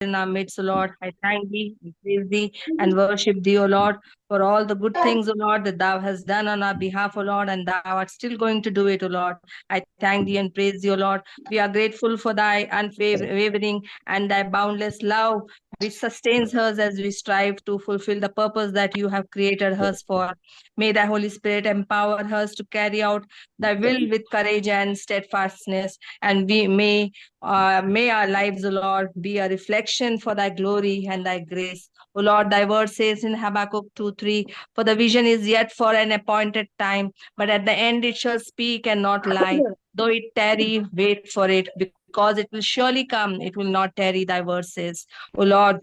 in our midst, O Lord. I thank thee, and praise thee, and worship thee, O Lord, for all the good things, O Lord, that thou hast done on our behalf, O Lord, and thou art still going to do it, O Lord. I thank thee and praise thee, O Lord. We are grateful for thy unwavering and thy boundless love, which sustains us as we strive to fulfill the purpose that you have created us for. May thy Holy Spirit empower us to carry out thy will with courage and steadfastness, and may our lives, O Lord, be a reflection for thy glory and thy grace. O Lord, thy word says in Habakkuk 2:3, for the vision is yet for an appointed time, but at the end it shall speak and not lie. Though it tarry, wait for it, because it will surely come, it will not tarry, thy word says. O Lord,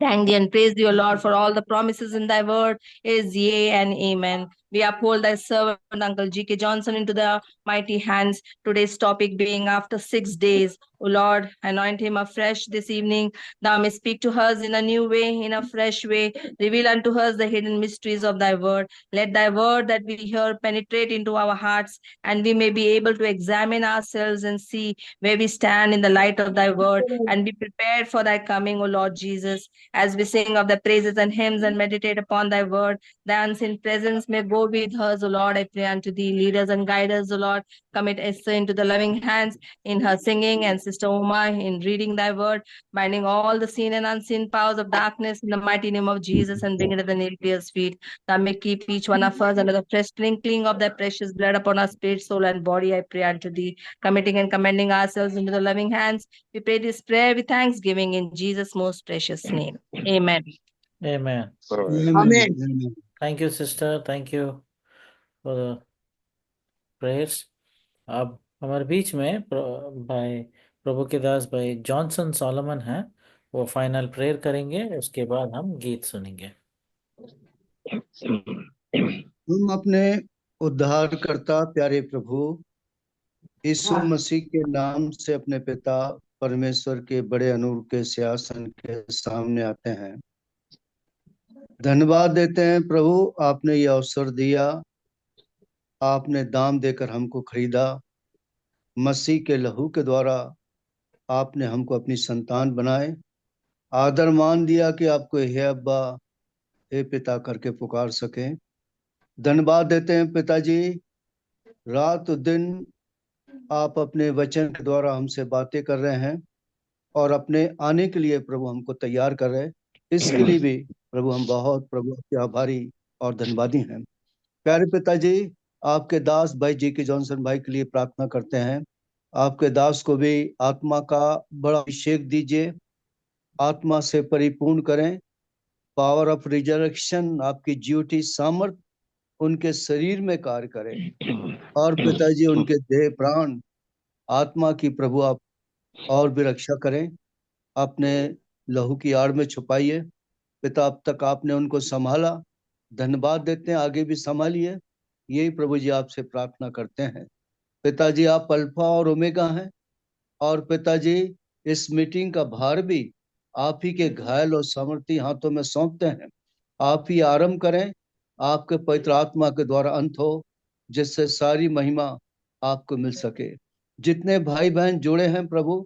thank thee and praise thee, O Lord, for all the promises in thy word is yea and amen. We uphold thy servant, Uncle G.K. Johnson, into the mighty hands. Today's topic being after 6 days. O Lord, anoint him afresh this evening. Thou may speak to us in a new way, in a fresh way. Reveal unto us the hidden mysteries of thy word. Let thy word that we hear penetrate into our hearts, and we may be able to examine ourselves and see where we stand in the light of thy word, and be prepared for thy coming, O Lord Jesus. As we sing of the praises and hymns and meditate upon thy word, thy unseen presence may go with us, O Lord. I pray unto thee, lead us and guide us, O Lord. Commit Esther into the loving hands in her singing, and Sister Uma in reading thy word, binding all the seen and unseen powers of darkness in the mighty name of Jesus, and bring it at the nail pierced feet. Thou may keep each one of us under the fresh sprinkling of thy precious blood upon our spirit, soul, and body. I pray unto thee, committing and commending ourselves into the loving hands. We pray this prayer with thanksgiving in Jesus' most precious name. Amen. Amen. Amen. Thank you, sister. Thank you for the prayers. अब हमारे बीच में भाई प्रभु के दास भाई Johnson Solomon हैं, वो final prayer करेंगे, उसके बाद हम गीत सुनेंगे। हम अपने उद्धारकर्ता प्यारे प्रभु यीशु मसीह के नाम से अपने पिता परमेश्वर के बड़े अनूर के सिंहासन के सामने आते हैं। धन्यवाद देते हैं प्रभु, आपने ये अवसर दिया, आपने दाम देकर हमको खरीदा, मसीह के लहू के द्वारा आपने हमको अपनी संतान बनाए, आदर मान दिया कि आपको हे अब्बा हे पिता करके पुकार सकें। धन्यवाद देते हैं पिताजी, रात दिन आप अपने वचन के द्वारा हमसे बातें कर रहे हैं और अपने आने के लिए प्रभु हमको तैयार कर रहे हैं। इसके लिए भी प्रभु हम बहुत प्रभु आपके आभारी और धन्यवादी हैं। प्यारे पिताजी, आपके दास भाई जी के जॉनसन भाई के लिए प्रार्थना करते हैं। आपके दास को भी आत्मा का बड़ा अभिषेक दीजिए, आत्मा से परिपूर्ण करें, पावर ऑफ रिजरेक्शन, आपकी ज्योति सामर्थ उनके शरीर में कार्य करें, और पिताजी उनके देह प्राण आत्मा की प्रभु आप और भी रक्षा करें, अपने लहू की आड़ में छुपाइए। पिता, अब तक आपने उनको संभाला, धन्यवाद देते हैं, आगे भी संभालिए, यही प्रभु जी आपसे प्रार्थना करते हैं। पिताजी, आप अल्फा और ओमेगा हैं, और पिताजी इस मीटिंग का भार भी आप ही के घायल और सामर्थी हाथों में सौंपते हैं। आप ही आरंभ करें, आपके पवित्र आत्मा के द्वारा अंत हो, जिससे सारी महिमा आपको मिल सके। जितने भाई बहन जुड़े हैं प्रभु,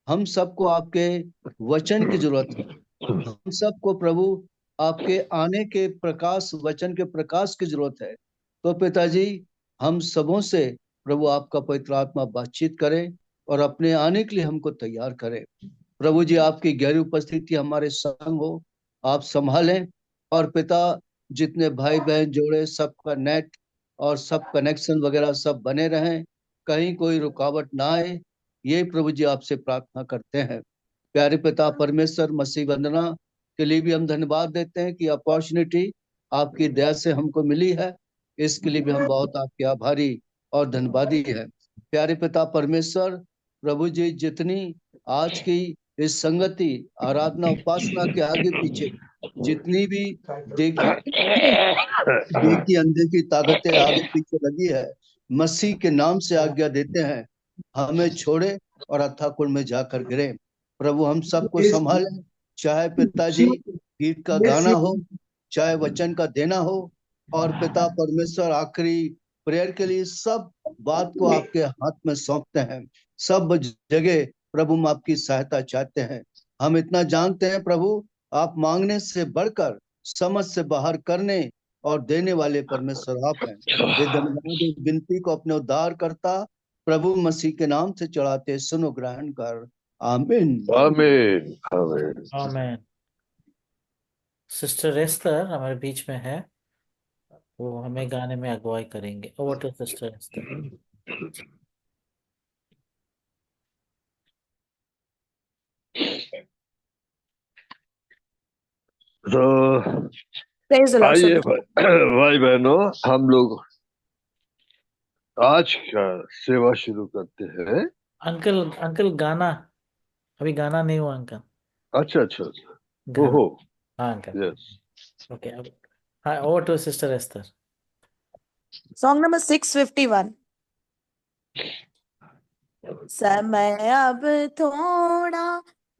हम सबको आपके वचन की जरूरत है। हम सबको प्रभु आपके आने के प्रकाश, वचन के प्रकाश की जरूरत है। तो पिताजी, हम सबों से प्रभु आपका पवित्र आत्मा बातचीत करे और अपने आने के लिए हमको तैयार करे। प्रभु जी, आपकी गहरी उपस्थिति हमारे संग हो, आप संभालें, और पिता जितने भाई बहन जोड़े सबका नेट और सब कनेक्शन वगैरह सब बने रहें, कहीं कोई रुकावट ना आए, ये प्रभु जी आपसे प्रार्थना करते हैं। प्यारे पिता परमेश्वर, मसीह वंदना के लिए भी हम धन्यवाद देते हैं कि अपॉर्चुनिटी आपकी दया से हमको मिली है, इसके लिए भी हम बहुत आपके आभारी और धन्यवादी हैं। प्यारे पिता परमेश्वर, प्रभु जी जितनी आज की इस संगति आराधना उपासना के आगे पीछे जितनी भी देखी अंधे की ताकतें आगे पीछे लगी है, मसीह के नाम से आज्ञा देते हैं, हमें छोड़े और अथाकुंड में जाकर गिरे। प्रभु हम सबको संभालें, चाहे पिताजी गीत का गाना हो, चाहे वचन का देना हो, और पिता परमेश्वर आखिरी प्रेयर के लिए सब बात को आपके हाथ में सौंपते हैं। सब जगह प्रभु हम आपकी सहायता चाहते हैं। हम इतना जानते हैं प्रभु, आप मांगने से बढ़कर समझ से बाहर करने और देने वाले परमेश्वर आप हैं। ये धन्यवाद इस विनती को अपने उद्धार करता प्रभु मसीह के नाम से चढ़ाते, सुनो ग्रहण कर। आमीन। आमीन आमीन। आमेन। सिस्टर एस्तर हमारे बीच में है, वो हमें गाने में अगुवाई करेंगे। Over to sister Esther. तो Praise the Lord. आइए Sorry. भाई बहनों, हम लोग आज का सेवा शुरू करते हैं। अंकल अंकल गाना अभी गाना नहीं हुआ अंकल। अच्छा अच्छा अच्छा, गाना। ओहो, हाँ अंकल। यस। ओके अब हाँ, over to sister Esther. Song number 651. समय अब थोड़ा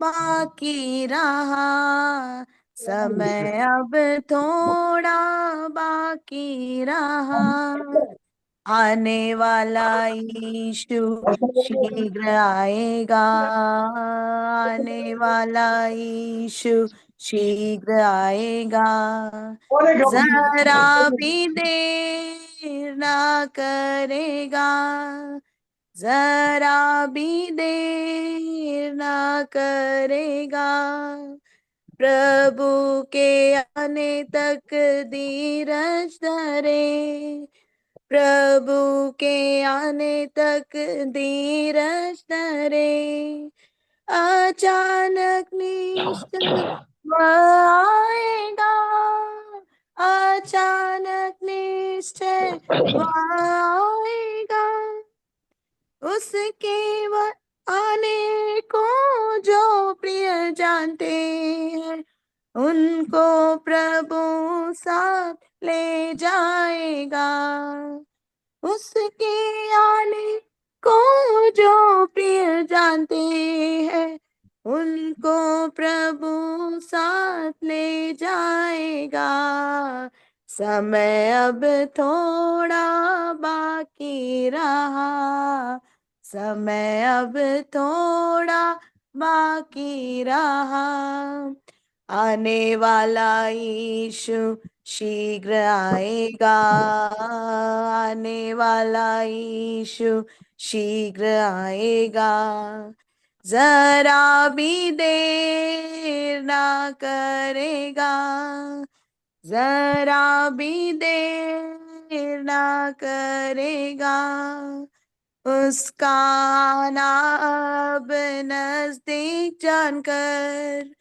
बाकी रहा, समय अब थोड़ा बाकी रहा, आने वाला यीशु शीघ्र आएगा, आने वाला यीशु शीघ्र आएगा, जरा भी देर ना करेगा, जरा भी देर ना करेगा, प्रभु के आने तक धीरज धरे, प्रभु के आने तक धीरज धरे, अचानक निश्चय वह आएगा, अचानक निश्चय वह आएगा, उसके वह आने को जो प्रिय जानते हैं, उनको प्रभु साथ ले जाएगा, उसके आने को जो प्रिय जानते हैं, उनको प्रभु साथ ले जाएगा, समय अब थोड़ा बाकी रहा, समय अब थोड़ा बाकी रहा, आने वाला यीशु शीघ्र आएगा, आने वाला यीशु शीघ्र आएगा, जरा भी देर ना करेगा, जरा भी देर ना करेगा, उसका आना अब नजदीक जानकर,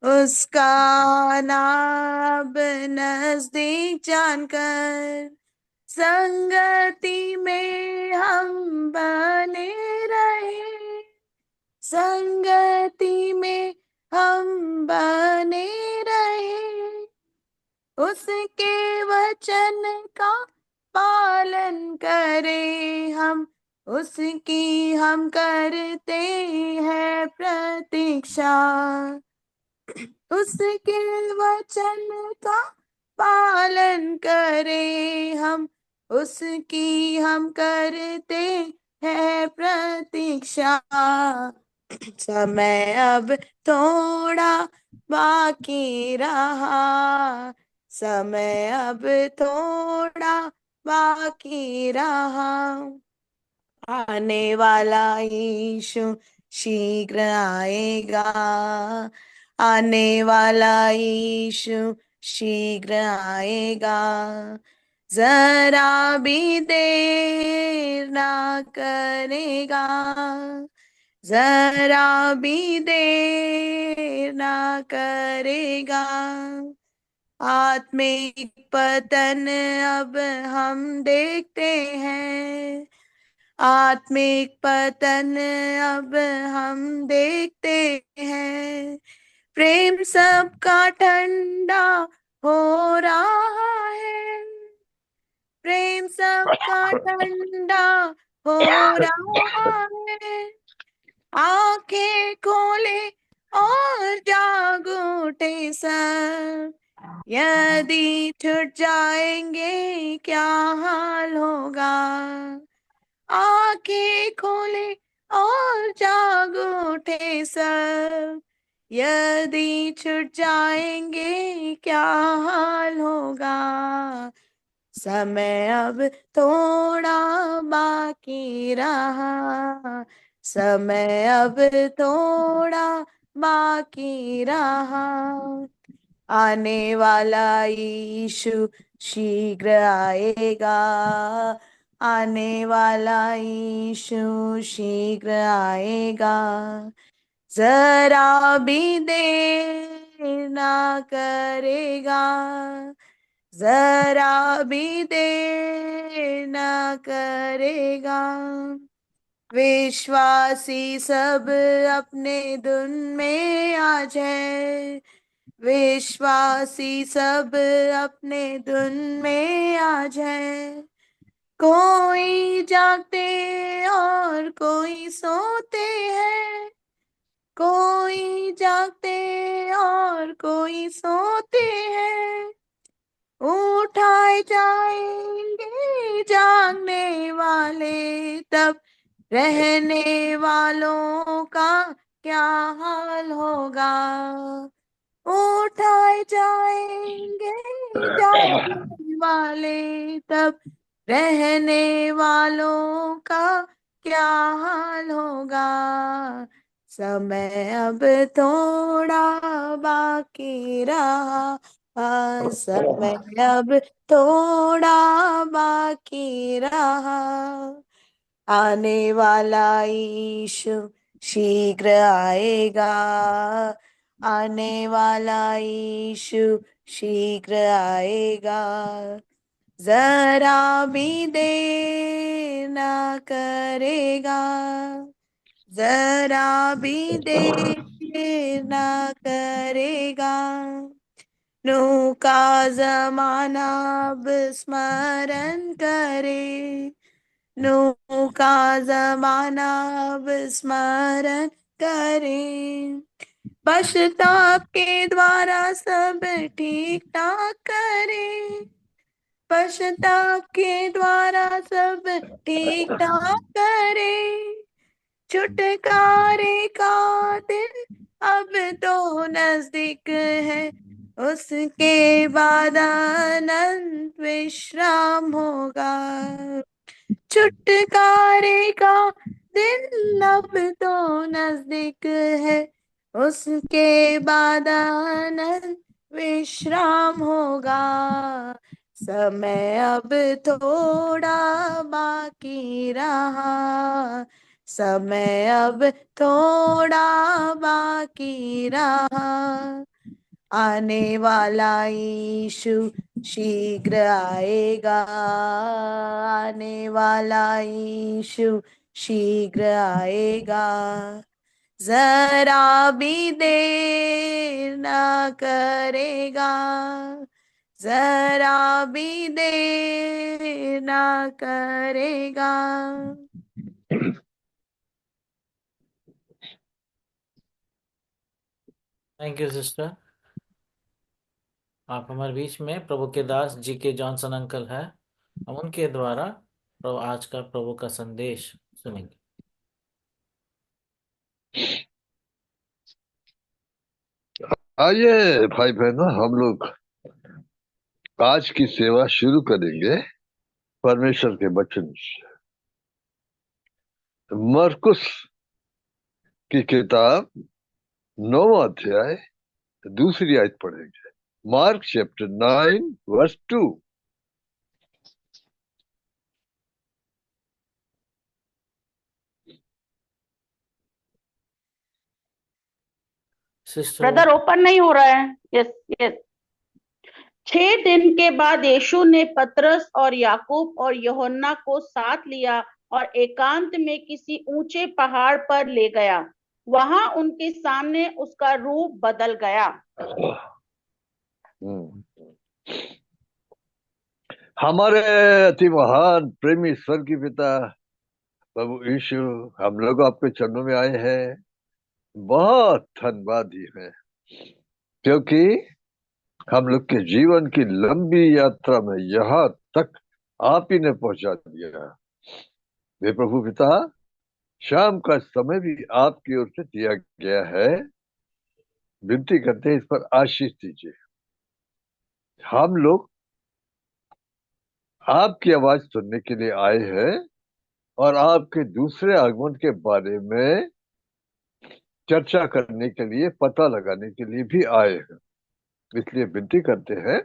उसका आना अब नजदीक जानकर, संगति में हम बने रहे, संगति में हम बने रहे, उसके वचन का पालन करें हम, उसकी हम करते हैं प्रतीक्षा, उसके वचन का पालन करें हम, उसकी हम करते हैं प्रतीक्षा, समय अब थोड़ा बाकी रहा, समय अब थोड़ा बाकी रहा, आने वाला यीशु शीघ्र आएगा, आने वाला यीशु शीघ्र आएगा, जरा भी देर ना करेगा, जरा भी देर ना करेगा, आत्मिक पतन अब हम देखते हैं, आत्मिक पतन अब हम देखते हैं, प्रेम सबका ठंडा हो रहा है, प्रेम सबका ठंडा हो रहा है, आंखें खोले और जाग उठे सब, यदि छूट जाएंगे क्या हाल होगा, आंखें खोले और जाग उठे सब, यदि छूट जाएंगे क्या हाल होगा। समय अब थोड़ा बाकी रहा, समय अब थोड़ा बाकी रहा। आने वाला यीशु शीघ्र आएगा, आने वाला यीशु शीघ्र आएगा। जरा भी देर ना करेगा, जरा भी देर ना करेगा। विश्वासी सब अपने धुन में आ जाए, विश्वासी सब अपने धुन में आ जाए। कोई जागते और कोई सोते हैं, कोई जागते और कोई सोते हैं। उठाए जाएंगे जागने वाले, तब रहने वालों का क्या हाल होगा। उठाए जाएंगे जागने वाले, तब रहने वालों का क्या हाल होगा। समय अब थोड़ा बाकी रहा, समय अब थोड़ा बाकी रहा। आने वाला यीशु शीघ्र आएगा, आने वाला यीशु शीघ्र आएगा। जरा भी देर ना करेगा, जरा भी देर ना करेगा। नूह का जमाना अब स्मरण करे, नूह का जमाना अब स्मरण करें। पश्चाताप के द्वारा सब ठीक ठाक करें, पश्चाताप के द्वारा सब ठीक ठाक करें। छुटकारे का दिन अब तो नजदीक है, उसके बाद अनंत विश्राम होगा। छुटकारे का दिन अब तो नजदीक है, उसके बाद अनंत विश्राम होगा। समय अब थोड़ा बाकी रहा, समय अब थोड़ा बाकी रहा। आने वाला यीशु शीघ्र आएगा, आने वाला यीशु शीघ्र आएगा। जरा भी देर ना करेगा, जरा भी देर ना करेगा। Thank you sister. आप हमारे बीच में प्रभु के दास जी के जॉनसन अंकल है, हम उनके द्वारा आज का प्रभु का संदेश सुनेंगे। आइए भाई बहनों, हम लोग आज की सेवा शुरू करेंगे परमेश्वर के वचन से। मरकुस की किताब 9वां अध्याय दूसरी आयत पढ़ेंगे। Mark chapter 9 verse 2। Sister brother open नहीं हो रहा है। Yes yes. 6 दिन के बाद यीशु ने पतरस और याकूब और यूहन्ना को साथ लिया और एकांत में किसी ऊंचे पहाड़ पर ले गया। वहां उनके सामने उसका रूप बदल गया। हमारे अति महान प्रेमी स्वर्गीय पिता प्रभु यीशु, हम लोग आपके चरणों में आए हैं। बहुत धन्यवादी है, क्योंकि हम लोग के जीवन की लंबी यात्रा में यहाँ तक आप ही ने पहुंचा दिया। वे प्रभु पिता, शाम का समय भी आपकी ओर से दिया गया है विनती करते हैं, इस पर आशीष दीजिए। हम लोग आपकी आवाज सुनने के लिए आए हैं और आपके दूसरे आगमन के बारे में चर्चा करने के लिए, पता लगाने के लिए भी आए हैं। इसलिए विनती करते हैं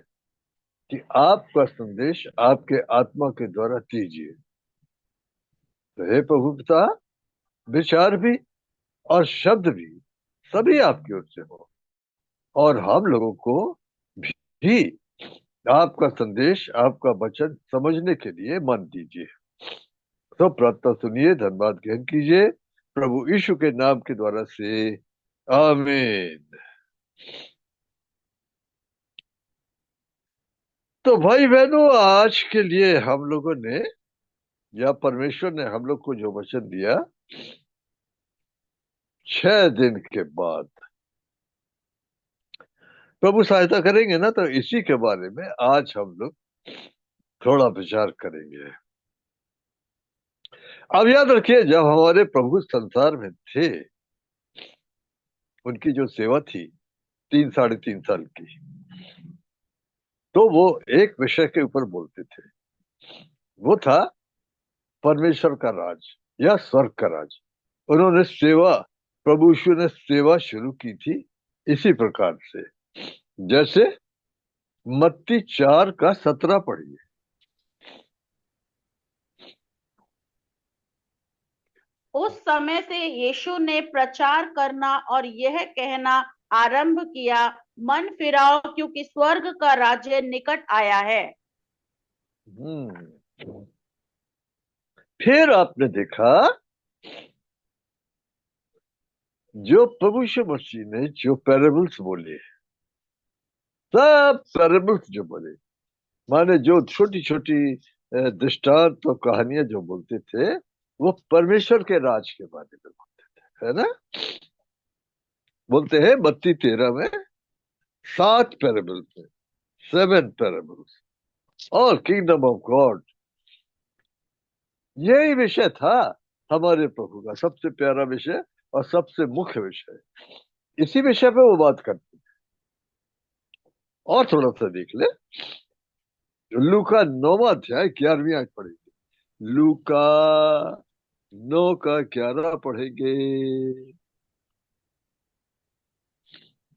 कि आपका संदेश आपके आत्मा के द्वारा दीजिए। तो हे प्रभु पिता, विचार भी और शब्द भी सभी आपकी ओर से हो, और हम लोगों को भी आपका संदेश, आपका वचन समझने के लिए मन दीजिए। तो प्रार्थना सुनिए, धन्यवाद ग्रहण कीजिए प्रभु यीशु के नाम के द्वारा से, आमीन। तो भाई बहनों, आज के लिए हम लोगों ने, या परमेश्वर ने हम लोग को जो वचन दिया, 6 दिन के बाद प्रभु सहायता करेंगे ना, तो इसी के बारे में आज हम लोग थोड़ा विचार करेंगे। अब याद रखिए, जब हमारे प्रभु संसार में थे, उनकी जो सेवा थी 3 साढ़े 3 साल की, तो वो एक विषय के ऊपर बोलते थे। वो था परमेश्वर का राज या स्वर्ग का राज। उन्होंने सेवा, प्रभु यीशु ने सेवा शुरू की थी इसी प्रकार से, जैसे मत्ती 4:17 पढ़िए। उस समय से यीशु ने प्रचार करना और यह कहना आरंभ किया, मन फिराओ क्योंकि स्वर्ग का राज्य निकट आया है। फिर आपने देखा, जो प्रभु यीशु मसीह ने जो पैराबल्स बोले, सब पैराबल्स जो बोले, माने जो छोटी छोटी दृष्टांत और कहानियां जो बोलते थे, वो परमेश्वर के राज के बारे में बोलते थे, है ना। बोलते हैं मत्ती 13 में 7 पैराबल्स है, 7 पैराबल्स, और किंगडम ऑफ गॉड, यही विषय था हमारे प्रभु का सबसे प्यारा विषय और सबसे मुख्य विषय। इसी विषय पे वो बात करते थे। और थोड़ा सा देख ले, लूका 9वां अध्याय 11वीं आयत पढ़ेंगे। लूका 9:11 पढ़ेंगे।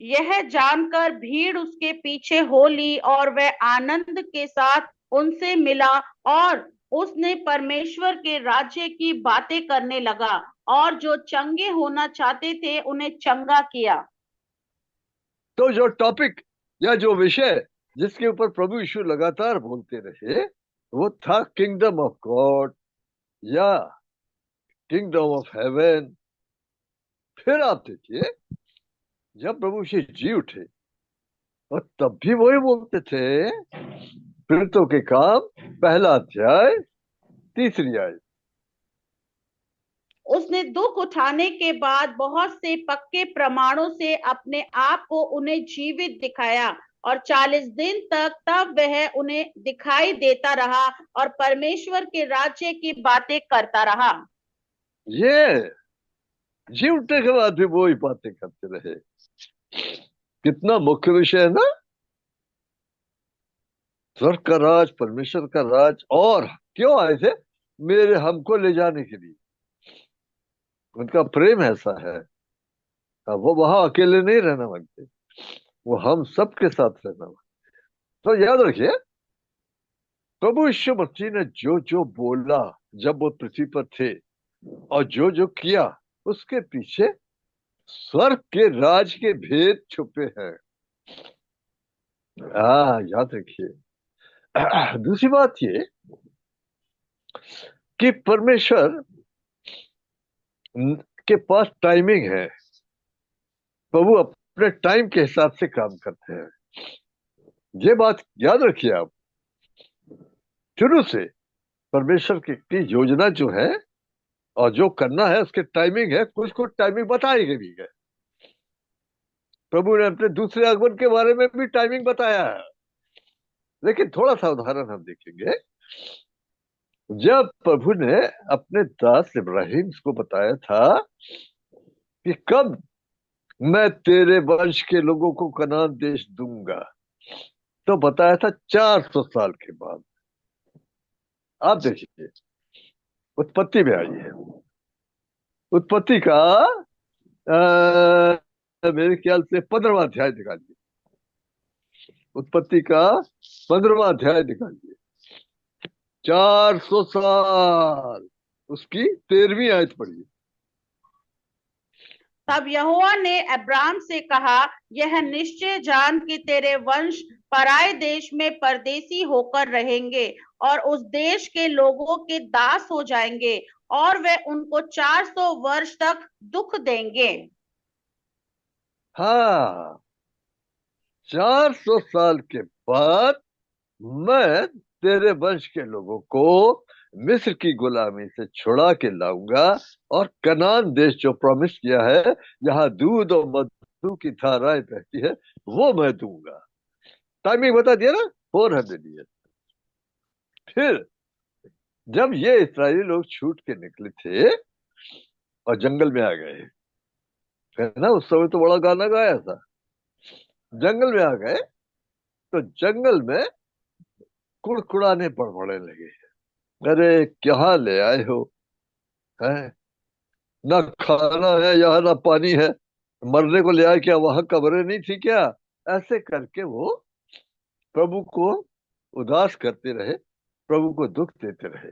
यह जानकर भीड़ उसके पीछे हो ली और वह आनंद के साथ उनसे मिला, और उसने परमेश्वर के राज्य की बातें करने लगा, और जो चंगे होना चाहते थे उन्हें चंगा किया। तो जो टॉपिक या जो विषय जिसके ऊपर प्रभु यीशु लगातार बोलते रहे, वो था किंगडम ऑफ गॉड या किंगडम ऑफ हेवन। फिर आप देखिए, जब प्रभु यीशु जी उठे, और तब भी वही बोलते थे। प्रेरितों के काम 1 अध्याय 3 आयत। उसने दुख उठाने के बाद बहुत से पक्के प्रमाणों से अपने आप को उन्हें जीवित दिखाया, और 40 दिन तक तब वह उन्हें दिखाई देता रहा और परमेश्वर के राज्य की बातें करता रहा। ये जी उठने के बाद भी वही बातें करते रहे। कितना मुख्य विषय है ना, स्वर्ग का राज, परमेश्वर का राज। और क्यों आए थे? मेरे हमको ले जाने के लिए। उनका प्रेम ऐसा है, वो वहां अकेले नहीं रहना मांगते, वो हम सबके साथ रहना मांगते। तो याद रखिए, प्रभु यीशु मसीह ने जो जो बोला जब वो पृथ्वी पर थे, और जो जो किया, उसके पीछे स्वर्ग के राज के भेद छुपे हैं। याद रखिए। दूसरी बात ये कि परमेश्वर के पास टाइमिंग है। प्रभु अपने टाइम के हिसाब से काम करते हैं। ये बात याद रखिए आप। शुरू से परमेश्वर की योजना जो है और जो करना है, उसके टाइमिंग है। कुछ कुछ टाइमिंग बताई गई है। प्रभु ने अपने दूसरे आगमन के बारे में भी टाइमिंग बताया है। लेकिन थोड़ा सा उदाहरण हम देखेंगे। जब प्रभु ने अपने दास इब्राहिम को बताया था कि कब मैं तेरे वंश के लोगों को कनान देश दूंगा। तो बताया था 400 साल के बाद। आप देखिए, उत्पत्ति में आई है। उत्पत्ति का मेरे ख्याल से 15वां अध्याय निकालिए। उत्पत्ति का 15वां अध्याय निकालिए। 400 साल, उसकी 13वीं आयत पढ़िए। तब यहोवा ने अब्राम से कहा, यह निश्चय जान कि तेरे वंश पराए देश में परदेसी होकर रहेंगे और उस देश के लोगों के दास हो जाएंगे और वे उनको 400 वर्ष तक दुख देंगे। हाँ, 400 साल के बाद मैं तेरे वंश के लोगों को मिस्र की गुलामी से छुड़ा के लाऊंगा और कनान देश जो प्रॉमिस किया है, जहां दूध और मधु की धाराएं बहती है, वो मैं दूंगा। टाइमिंग बता दिया ना, 400 ईयर। फिर जब ये इस्राएली लोग छूट के निकले थे और जंगल में आ गए, है ना, उस समय तो बड़ा गाना गाया था। जंगल में आ गए तो जंगल में कुड़कुड़ाने पड़पड़ने लगे। अरे क्या ले आए हो, है ना, खाना है यहाँ, ना पानी है, मरने को ले आए क्या, वहां कब्रें नहीं थी क्या? ऐसे करके वो प्रभु को उदास करते रहे, प्रभु को दुख देते रहे।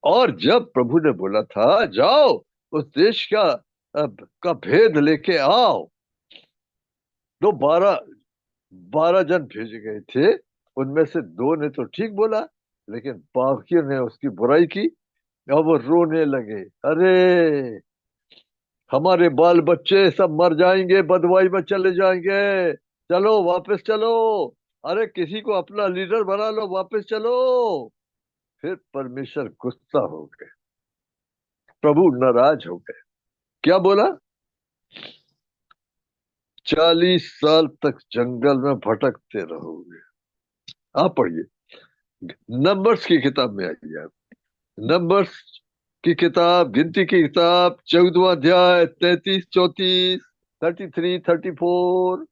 और जब प्रभु ने बोला था जाओ उस देश का भेद लेके आओ, तो 12 जन भेजे गए थे। उनमें से 2 ने तो ठीक बोला, लेकिन बाकियों ने उसकी बुराई की और वो रोने लगे। अरे हमारे बाल बच्चे सब मर जाएंगे, बदवाई में चले जाएंगे, चलो वापस चलो, अरे किसी को अपना लीडर बना लो, वापस चलो। फिर परमेश्वर गुस्सा हो गए, प्रभु नाराज हो गए। क्या बोला? 40 साल तक जंगल में भटकते रहोगे। आप पढ़िए, नंबर्स की किताब में आइए आप। नंबर्स की किताब, गिनती की किताब, 14वां अध्याय, 33, 34, 33, 34।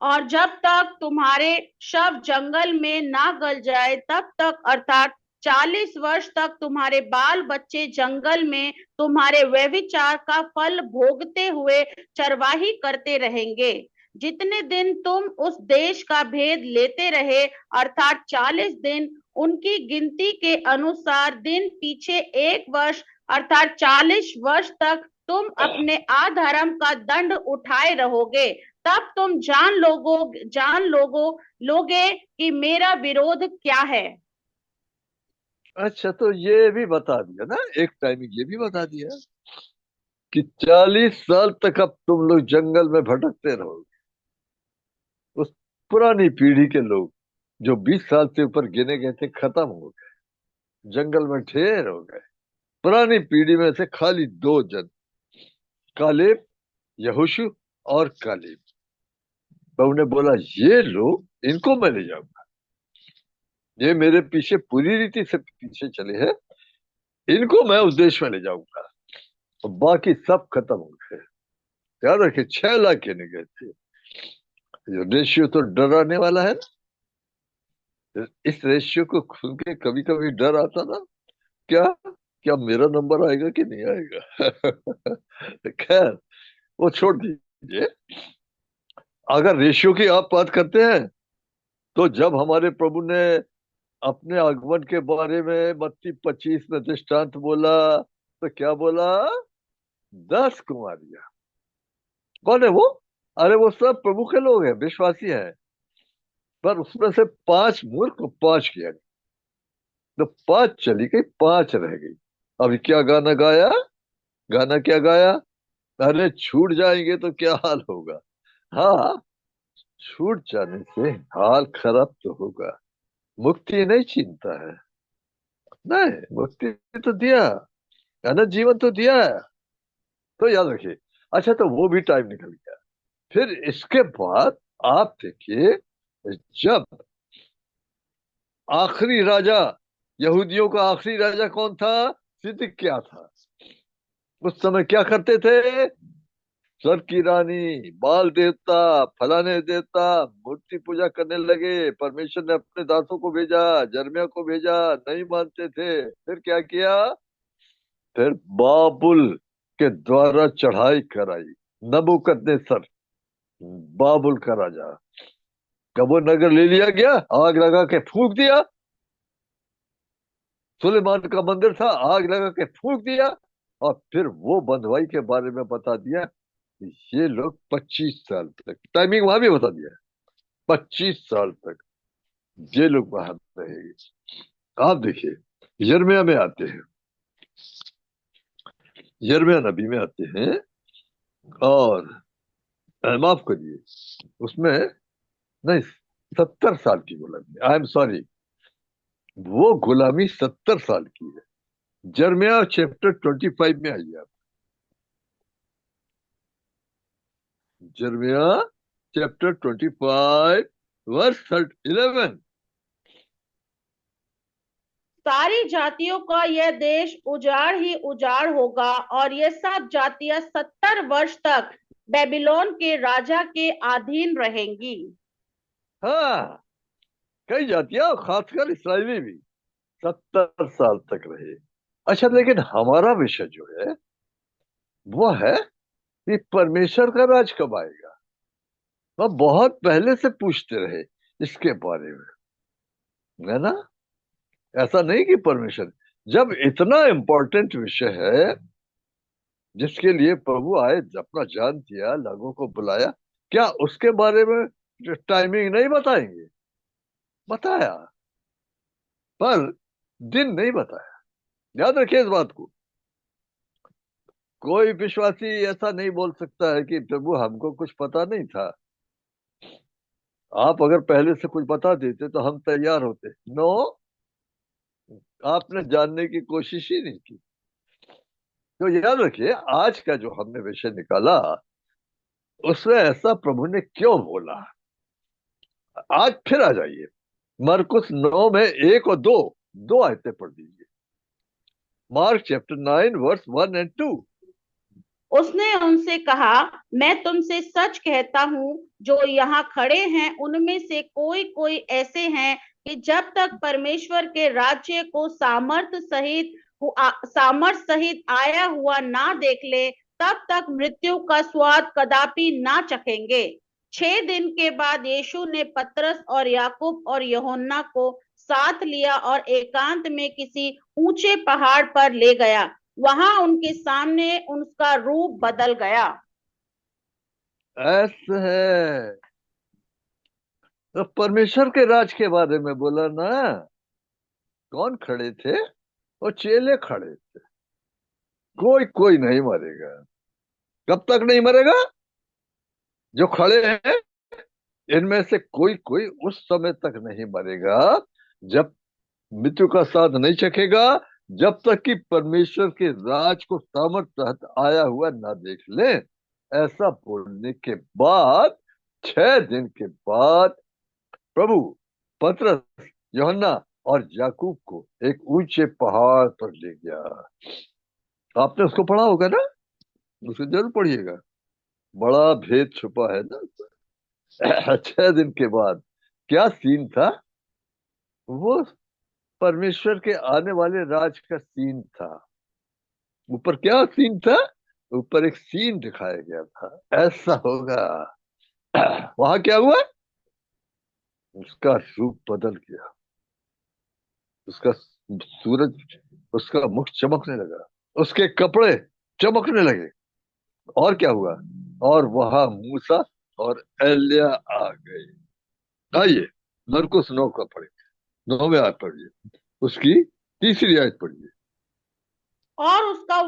और जब तक तुम्हारे शव जंगल में ना गल जाए तब तक, अर्थात 40 वर्ष तक तुम्हारे बाल बच्चे जंगल में तुम्हारे व्यभिचार का फल भोगते हुए चरवाही करते रहेंगे। जितने दिन तुम उस देश का भेद लेते रहे, अर्थात 40 दिन, उनकी गिनती के अनुसार दिन पीछे 1 वर्ष, अर्थात 40 वर्ष तक तुम अपने अधर्म का दंड उठाए रहोगे। तब तुम जान लोगे कि मेरा विरोध क्या है। अच्छा, तो ये भी बता दिया ना, एक टाइमिंग ये भी बता दिया कि 40 साल तक अब तुम लोग जंगल में भटकते रहोगे। उस पुरानी पीढ़ी के लोग जो 20 साल से ऊपर गिने गए थे, खत्म हो गए, जंगल में ढेर हो गए। पुरानी पीढ़ी में से खाली 2 जन, कालेब, यहोशू और कालेब। प्रभु ने बोला ये लोग, इनको मैं ले जाऊंगा, ये मेरे पीछे पूरी रीति से पीछे चले हैं, इनको मैं उस देश में ले जाऊंगा। और बाकी सब खत्म हो गए। याद रखिए, 6 लाख गिने गए थे। ये रेशियो तो डराने वाला है ना। इस रेशियो को सुन के कभी कभी डर आता था, क्या क्या मेरा नंबर आएगा कि नहीं आएगा। खैर, वो छोड़ दीजिए। अगर रेशियो की आप बात करते हैं, तो जब हमारे प्रभु ने अपने आगमन के बारे में मत्ती 25 में दृष्टांत बोला, तो क्या बोला? 10 कुमारियां। कौन है वो? अरे वो सब प्रभु के लोग हैं, विश्वासी हैं, पर उसमें से 5 मूर्ख और 5 किया गया। तो 5 चली गई, 5 रह गई। अभी क्या गाना गाया? गाना क्या गाया? अरे छूट जाएंगे तो क्या हाल होगा। हाँ, छूट जाने से हाल खराब तो होगा। मुक्ति नहीं चिंता है, नहीं, मुक्ति तो दिया, अनंत जीवन तो दिया है। तो याद रखिए। अच्छा, तो वो भी टाइम निकल गया। फिर इसके बाद आप देखिए, जब आखिरी राजा, यहूदियों का आखिरी राजा कौन था? सिद्किय्याह था। उस समय क्या करते थे? स्वर्ग की रानी, बाल देवता, फलाने देवता, मूर्ति पूजा करने लगे। परमेश्वर ने अपने दासों को भेजा, जर्मिया को भेजा, नहीं मानते थे। फिर क्या किया? फिर बाबुल के द्वारा चढ़ाई कराई। नबूकदनेस्सर, बाबुल का राजा, कब वो नगर ले लिया गया, आग लगा के फूंक दिया। सुलेमान का मंदिर था, आग लगा के फूंक दिया। और फिर वो बंधुआई के बारे में बता दिया कि ये लोग 25 साल तक, टाइमिंग वहां भी बता दिया, 25 साल तक ये लोग वहां रहेंगे। आप देखिए, यिर्मयाह में आते हैं, यिर्मयाह नबी में आते हैं, और माफ करिए, उसमें नहीं, 70 साल की गुलामी, आई एम सॉरी, वो गुलामी 70 साल की है। यिर्मयाह चैप्टर 25 में आइए आप। यिर्मयाह चैप्टर 25 वर्स 11। सारी जातियों का यह देश उजाड़ ही उजाड़ होगा, और ये सब जातियां 70 वर्ष तक बेबीलोन के राजा के अधीन रहेंगी। हाँ, कई जातियां, खासकर इसराइली भी 70 साल तक रहे। अच्छा, लेकिन हमारा विषय जो है वो है कि परमेश्वर का राज कब आएगा। वह बहुत पहले से पूछते रहे इसके बारे में, है ना? ऐसा नहीं कि परमेश्वर, जब इतना इंपॉर्टेंट विषय है जिसके लिए प्रभु आए, अपना जान दिया, लोगों को बुलाया, क्या उसके बारे में टाइमिंग नहीं बताएंगे? बताया, पर दिन नहीं बताया। याद रखिए इस बात को। कोई विश्वासी ऐसा नहीं बोल सकता है कि प्रभु हमको कुछ पता नहीं था। आप अगर पहले से कुछ बता देते तो हम तैयार होते। नो, आपने जानने की कोशिश ही नहीं की। तो याद रखिए, आज का जो हमने विषय निकाला उसमें ऐसा प्रभु ने क्यों बोला। आज फिर आ जाइए, मरकुस 9 में 1 और 2, दो आयतें पढ़ दीजिए। मार्क चैप्टर 9 वर्स 1 और 2। उसने उनसे कहा, मैं तुमसे सच कहता हूँ, जो यहाँ खड़े हैं उनमें से कोई कोई ऐसे हैं कि जब तक परमेश्वर के राज्य को सामर्थ सहित आया हुआ ना देख ले, तब तक मृत्यु का स्वाद कदापि ना चखेंगे। 6 दिन के बाद यीशु ने पतरस और याकूब और यूहन्ना को साथ लिया और एकांत में किसी ऊंचे पहाड़ पर ले गया। वहां उनके सामने उनका रूप बदल गया। ऐसा है, तो परमेश्वर के राज के बारे में बोला ना। कौन खड़े थे? वो चेले खड़े थे। कोई कोई नहीं मरेगा। कब तक नहीं मरेगा? जो खड़े हैं इनमें से कोई कोई उस समय तक नहीं मरेगा जब मृत्यु का स्वाद नहीं चखेगा, जब तक कि परमेश्वर के राज को सामर्थ तहत आया हुआ ना देख ले। ऐसा बोलने के बाद 6 दिन के बाद प्रभु पतरस, यूहन्ना और याकूब को एक ऊंचे पहाड़ पर ले गया। आपने उसको पढ़ा होगा ना? उसको जरूर पढ़िएगा, बड़ा भेद छुपा है ना। 6 दिन के बाद क्या सीन था? वो परमेश्वर के आने वाले राज का सीन था। ऊपर क्या सीन था? ऊपर एक सीन दिखाया गया था, ऐसा होगा। वहां क्या हुआ? उसका रूप बदल गया, उसका सूरज, उसका मुख चमकने लगा, उसके कपड़े चमकने लगे। और क्या हुआ? और वहां मूसा और एलिया आ गए। आइए मरकुस 9 का पढ़े, 9वें आयत पढ़िए, उसकी तीसरी आयत पढ़िए। और उसका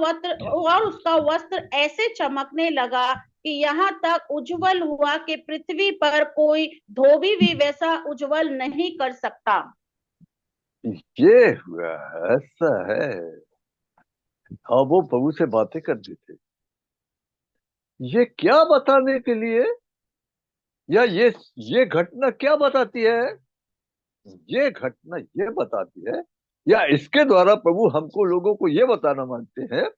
वस्त्र ऐसे चमकने लगा कि यहाँ तक उज्जवल हुआ कि पृथ्वी पर कोई धोबी भी वैसा उज्जवल नहीं कर सकता। ये हुआ, ऐसा है। हाँ, वो प्रभु से बातें करते थे। ये क्या बताने के लिए, या ये घटना क्या बताती है? ये घटना ये बताती है, या इसके द्वारा प्रभु हमको, लोगों को ये बताना मांगते हैं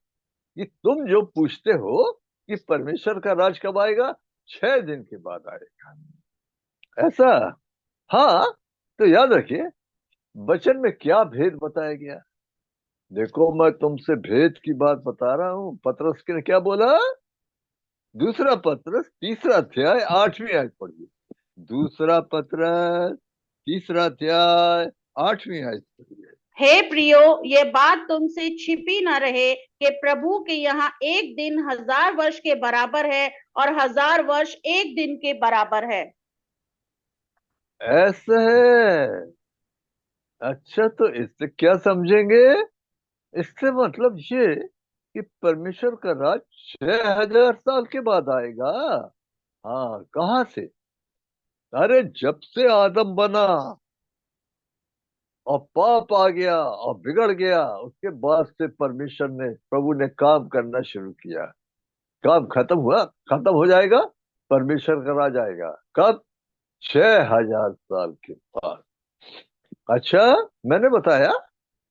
कि तुम जो पूछते हो कि परमेश्वर का राज कब आएगा, 6 दिन के बाद आएगा, ऐसा। हाँ, तो याद रखिए वचन में क्या भेद बताया गया। देखो मैं तुमसे भेद की बात बता रहा हूं। पतरस ने क्या बोला? दूसरा पत्रस तीसरा अध्याय 8वीं आयत पढ़िए। दूसरा पत्रस तीसरा अध्याय 8वीं आयत पढ़िए। हे प्रियो, ये बात तुमसे छिपी न रहे कि प्रभु के यहाँ एक दिन 1000 वर्ष के बराबर है और 1000 वर्ष एक दिन के बराबर है। ऐसा है? अच्छा, तो इससे क्या समझेंगे? इससे मतलब ये कि परमेश्वर का राज 6000 साल के बाद आएगा। हाँ, कहाँ से? अरे जब से आदम बना और पाप आ गया और बिगड़ गया, उसके बाद से परमेश्वर ने, प्रभु ने काम करना शुरू किया। काम खत्म हुआ, खत्म हो जाएगा, परमेश्वर का राज आएगा कब? 6000 साल के बाद। अच्छा, मैंने बताया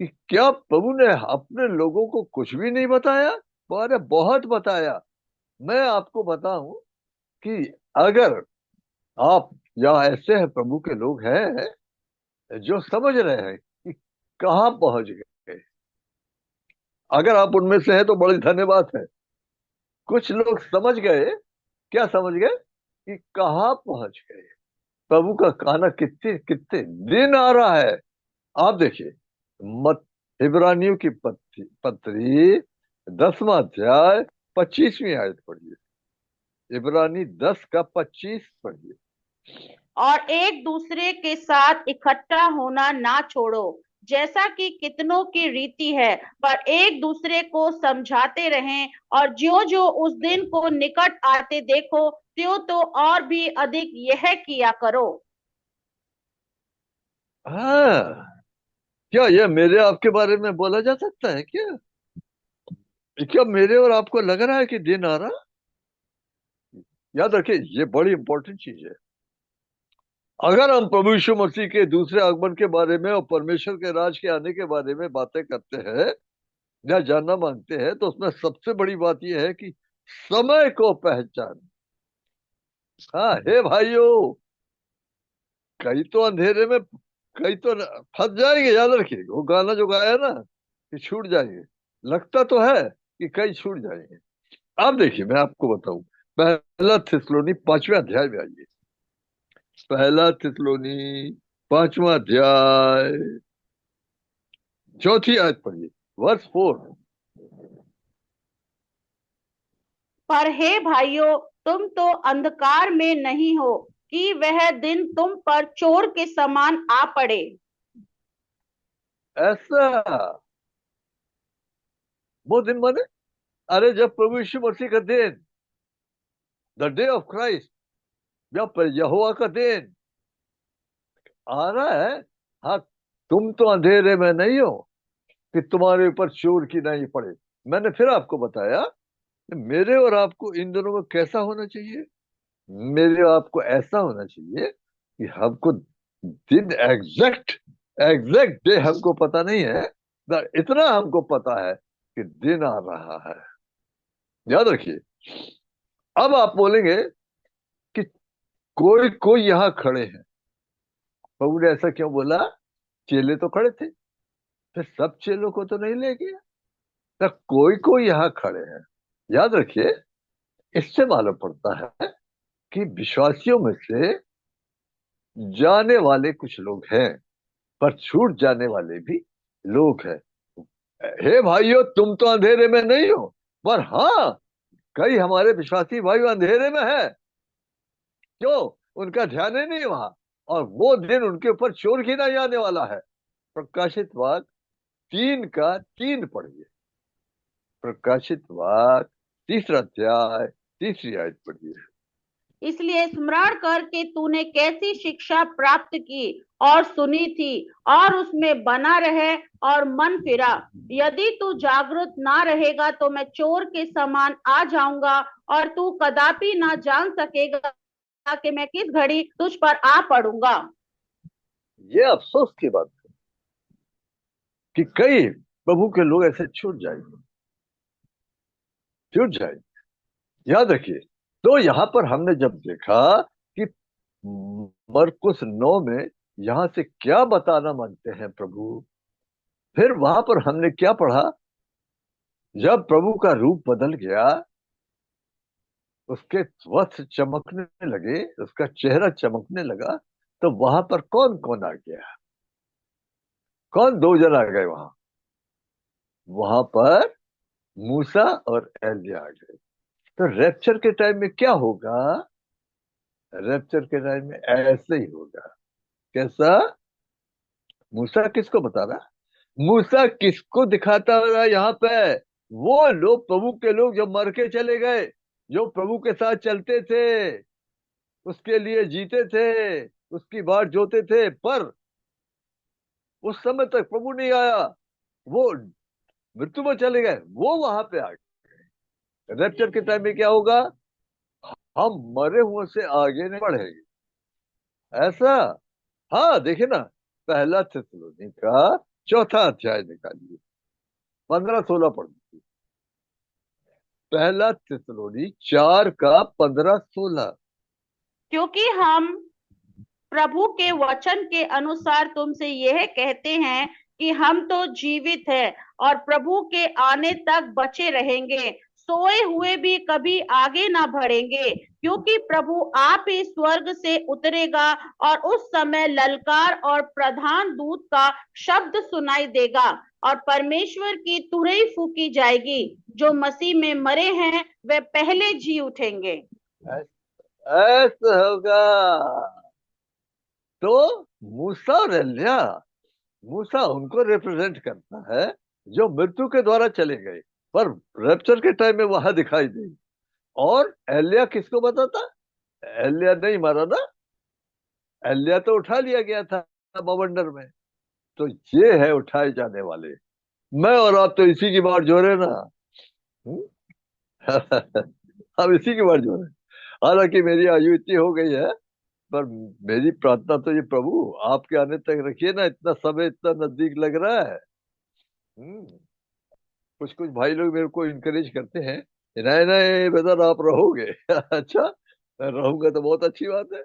कि क्या प्रभु ने अपने लोगों को कुछ भी नहीं बताया? अरे बहुत बताया। मैं आपको बताऊं कि अगर आप, या ऐसे हैं प्रभु के लोग हैं जो समझ रहे हैं कि कहाँ पहुंच गए, अगर आप उनमें से हैं तो बड़ी धन्यवाद है। कुछ लोग समझ गए। क्या समझ गए? कि कहाँ पहुंच गए, प्रभु का कहना कितने कितने दिन आ रहा है। आप देखिए, मत इब्रानियों की पत्री 10वां अध्याय 25वीं आयत पढ़िए। इब्रानी 10 का 25 पढ़िए। और एक दूसरे के साथ इकट्ठा होना ना छोड़ो, जैसा कि कितनों की रीति है, पर एक दूसरे को समझाते रहें, और जो जो उस दिन को निकट आते देखो, त्यों तो और भी अधिक यह किया करो। हाँ, क्या यह मेरे आपके बारे में बोला जा सकता है क्या? क्या मेरे और आपको लग रहा है कि दिन आ रहा? याद रखिए, ये बड़ी इंपॉर्टेंट चीज है। अगर हम प्रभु यीशु मसीह के दूसरे आगमन के बारे में और परमेश्वर के राज के आने के बारे में बातें करते हैं या जानना मांगते हैं, तो उसमें सबसे बड़ी बात यह है कि समय को पहचान। हाँ, हे भाइयों, कई तो अंधेरे में, कई तो फंस जाएंगे। याद रखिए वो गाना जो गाया ना कि छूट जाएंगे, लगता तो है कि कई छूट जाएंगे। आप देखिए, मैं आपको बताऊं, पहला थिस्सलुनी 5वें अध्याय में आइए। पहला थिस्सलुनी 5वां अध्याय 4थी आयत पढ़िए, वर्स 4। पर हे भाइयों, तुम तो अंधकार में नहीं हो कि वह दिन तुम पर चोर के समान आ पड़े। ऐसा? वो दिन माने, अरे जब प्रभु यीशु मसीह का दिन, द डे ऑफ क्राइस्ट, जब यहोवा का दिन आ रहा है, हाँ, तुम तो अंधेरे में नहीं हो कि तुम्हारे ऊपर चोर की नहीं पड़े। मैंने फिर आपको बताया कि मेरे और आपको इन दोनों में कैसा होना चाहिए। मेरे और आपको ऐसा होना चाहिए कि हमको दिन एग्जैक्ट, एग्जैक्ट डे हमको पता नहीं है, इतना हमको पता है कि दिन आ रहा है। याद रखिए। अब आप बोलेंगे कि कोई कोई यहाँ खड़े हैं, प्रभु ने ऐसा क्यों बोला? चेले तो खड़े थे, फिर सब चेलों को तो नहीं ले गया, तो कोई कोई यहाँ खड़े हैं। याद रखिए, इससे मालूम पड़ता है कि विश्वासियों में से जाने वाले कुछ लोग हैं, पर छूट जाने वाले भी लोग हैं। हे भाइयों, तुम तो अंधेरे में नहीं हो, पर हाँ, कई हमारे विश्वासी भाई अंधेरे में है। क्यों? उनका ध्यान ही नहीं वहां, और वो दिन उनके ऊपर चोर की नहीं आने वाला है। प्रकाशित वाक्य 3 का 3 पढ़िए। प्रकाशित वाक्य 3रा अध्याय 3री आयत पढ़िए। इसलिए स्मरण करके तूने कैसी शिक्षा प्राप्त की और सुनी थी, और उसमें बना रहे और मन फिरा। यदि तू जागृत ना रहेगा तो मैं चोर के समान आ जाऊंगा, और तू कदापि ना जान सकेगा कि मैं किस घड़ी तुझ पर आ पड़ूंगा। ये अफसोस की बात है कि कई प्रभु के लोग ऐसे छूट जाएंगे। जुट जाएंगे। याद रखिए। तो यहाँ पर हमने जब देखा कि मरकुस 9 में यहाँ से क्या बताना मांगते हैं प्रभु, फिर वहां पर हमने क्या पढ़ा, जब प्रभु का रूप बदल गया, उसके वस्त्र चमकने लगे, उसका चेहरा चमकने लगा, तो वहां पर कौन कौन आ गया? कौन दो जन आ गए वहां? वहां पर मूसा और एलिया आ गए। तो रैप्चर के टाइम में क्या होगा? रैप्चर के टाइम में ऐसे ही होगा। कैसा? मूसा किसको बता रहा? मूसा किसको दिखाता रहा यहाँ पे? वो लोग, प्रभु के लोग जो मर के चले गए, जो प्रभु के साथ चलते थे, उसके लिए जीते थे, उसकी बाट जोते थे, पर उस समय तक प्रभु नहीं आया, वो मृत्यु में चले गए, वो वहां पे आ गए। रैप्चर के टाइम में क्या होगा? हम मरे हुए से आगे नहीं बढ़ेंगे, ऐसा। हाँ, देखिए ना, पहला थिस्सलुनी का 4था अध्याय निकालिए, 15-16 पढ़ लीजिए। पहला थिस्सलुनी 4 का 15-16। क्योंकि हम प्रभु के वचन के अनुसार तुमसे यह कहते हैं कि हम तो जीवित हैं और प्रभु के आने तक बचे रहेंगे, सोए हुए भी कभी आगे ना बढ़ेंगे, क्योंकि प्रभु आप ही स्वर्ग से उतरेगा और उस समय ललकार और प्रधान दूत का शब्द सुनाई देगा और परमेश्वर की तुरही फूकी जाएगी। जो मसीह में मरे हैं वे पहले जी उठेंगे। ऐसा होगा। तो मूसा और एलिया, मूसा उनको रिप्रेजेंट करता है जो मृत्यु के द्वारा चले गए, पर रैप्चर के टाइम में वहां दिखाई देगी। और एलिया किसको बताता? एलिया नहीं मारा ना, एलिया तो उठा लिया गया था बवंडर में। तो ये है उठाए जाने वाले। मैं और आप तो इसी की बात जोड़े ना। हम्म? हम इसी की बात जोड़े। हालांकि मेरी आयु इतनी हो गई है, पर मेरी प्रार्थना तो ये, प्रभु आपके आने तक रखिए ना, इतना समय इतना नजदीक लग रहा है। कुछ कुछ भाई लोग मेरे को इनकरेज करते हैं, नहीं नहीं ब्रदर आप रहोगे। अच्छा, मैं रहूंगा तो बहुत अच्छी बात है।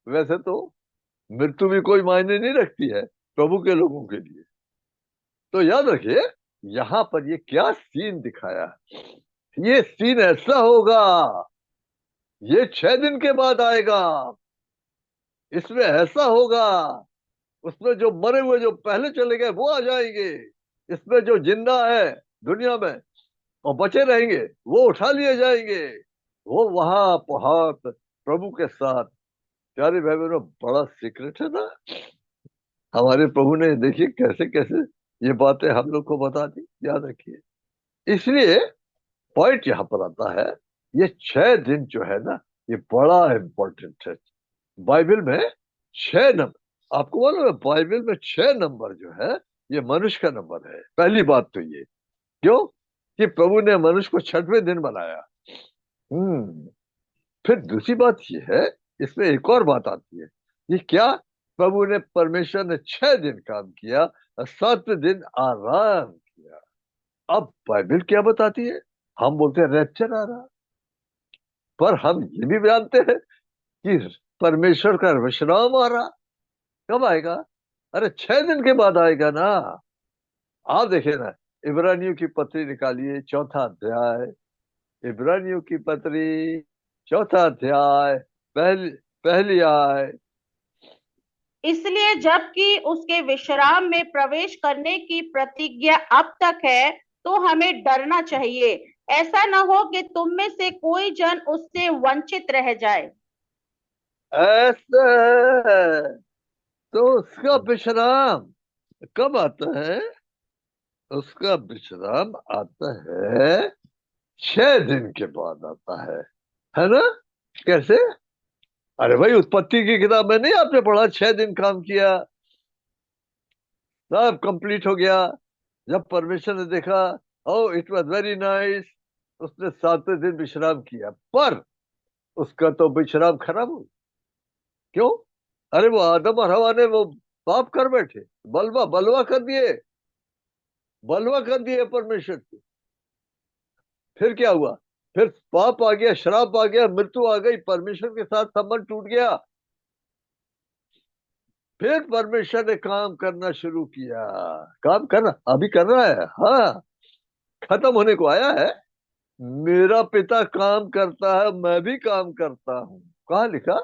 वैसे तो मृत्यु भी कोई मायने नहीं रखती है प्रभु के लोगों के लिए। तो याद रखिए, यहाँ पर ये क्या सीन दिखाया। ये सीन ऐसा होगा, ये 6 दिन के बाद आएगा। इसमें ऐसा होगा, उसमें जो मरे हुए जो पहले चले गए वो आ जाएंगे, इसमें जो जिंदा है दुनिया में और बचे रहेंगे वो उठा लिए जाएंगे, वो वहां पहाड़ पर प्रभु के साथ। प्यारे भाई बहनों, बड़ा सीक्रेट है ना हमारे प्रभु ने। देखिए कैसे कैसे ये बातें हम लोग को बता दी। याद रखिए। इसलिए पॉइंट यहाँ पर आता है, ये 6 दिन जो है ना, ये बड़ा इंपॉर्टेंट है। बाइबल में 6 नंबर, आपको मालूम है बाइबल में 6 नंबर जो है ये मनुष्य का नंबर है। पहली बात तो ये, क्यों कि प्रभु ने मनुष्य को 6वें दिन बनाया। फिर दूसरी बात ये है, इसमें एक और बात आती है, ये क्या? प्रभु ने, परमेश्वर ने 6 दिन काम किया और 7वें दिन आराम किया। अब बाइबल क्या बताती है? हम बोलते हैं रैप्चर आ रहा, पर हम ये भी जानते हैं कि परमेश्वर का विश्राम आ रहा। कब आएगा? अरे 6 दिन के बाद आएगा ना। आप देखिए ना, इब्रानियों की पत्री निकालिए, 4था अध्याय। इब्रानियों की पत्री 4था अध्याय, पहली पहली आय। इसलिए जबकि उसके विश्राम में प्रवेश करने की प्रतिज्ञा अब तक है, तो हमें डरना चाहिए, ऐसा न हो कि तुम में से कोई जन उससे वंचित रह जाए। ऐसा है। तो उसका विश्राम कब आता है? उसका विश्राम आता है 6 दिन के बाद आता है ना? कैसे? अरे भाई, उत्पत्ति की किताब में नहीं आपने पढ़ा 6 दिन काम किया, सब कंप्लीट हो गया। जब परमेश्वर ने देखा, ओ इट वाज वेरी नाइस, उसने 7वें दिन विश्राम किया, पर उसका तो विश्राम खराब हो। क्यों? अरे वो आदम और हवा ने वो पाप कर बैठे, बलवा बलवा कर दिए, बलवा कर दिए परमेश्वर की। फिर क्या हुआ? फिर पाप आ गया, श्राप आ गया, मृत्यु आ गई, परमेश्वर के साथ संबंध टूट गया। फिर परमेश्वर ने काम करना शुरू किया। काम करना अभी कर रहा है, हाँ, खत्म होने को आया है। मेरा पिता काम करता है, मैं भी काम करता हूं। कहाँ लिखा?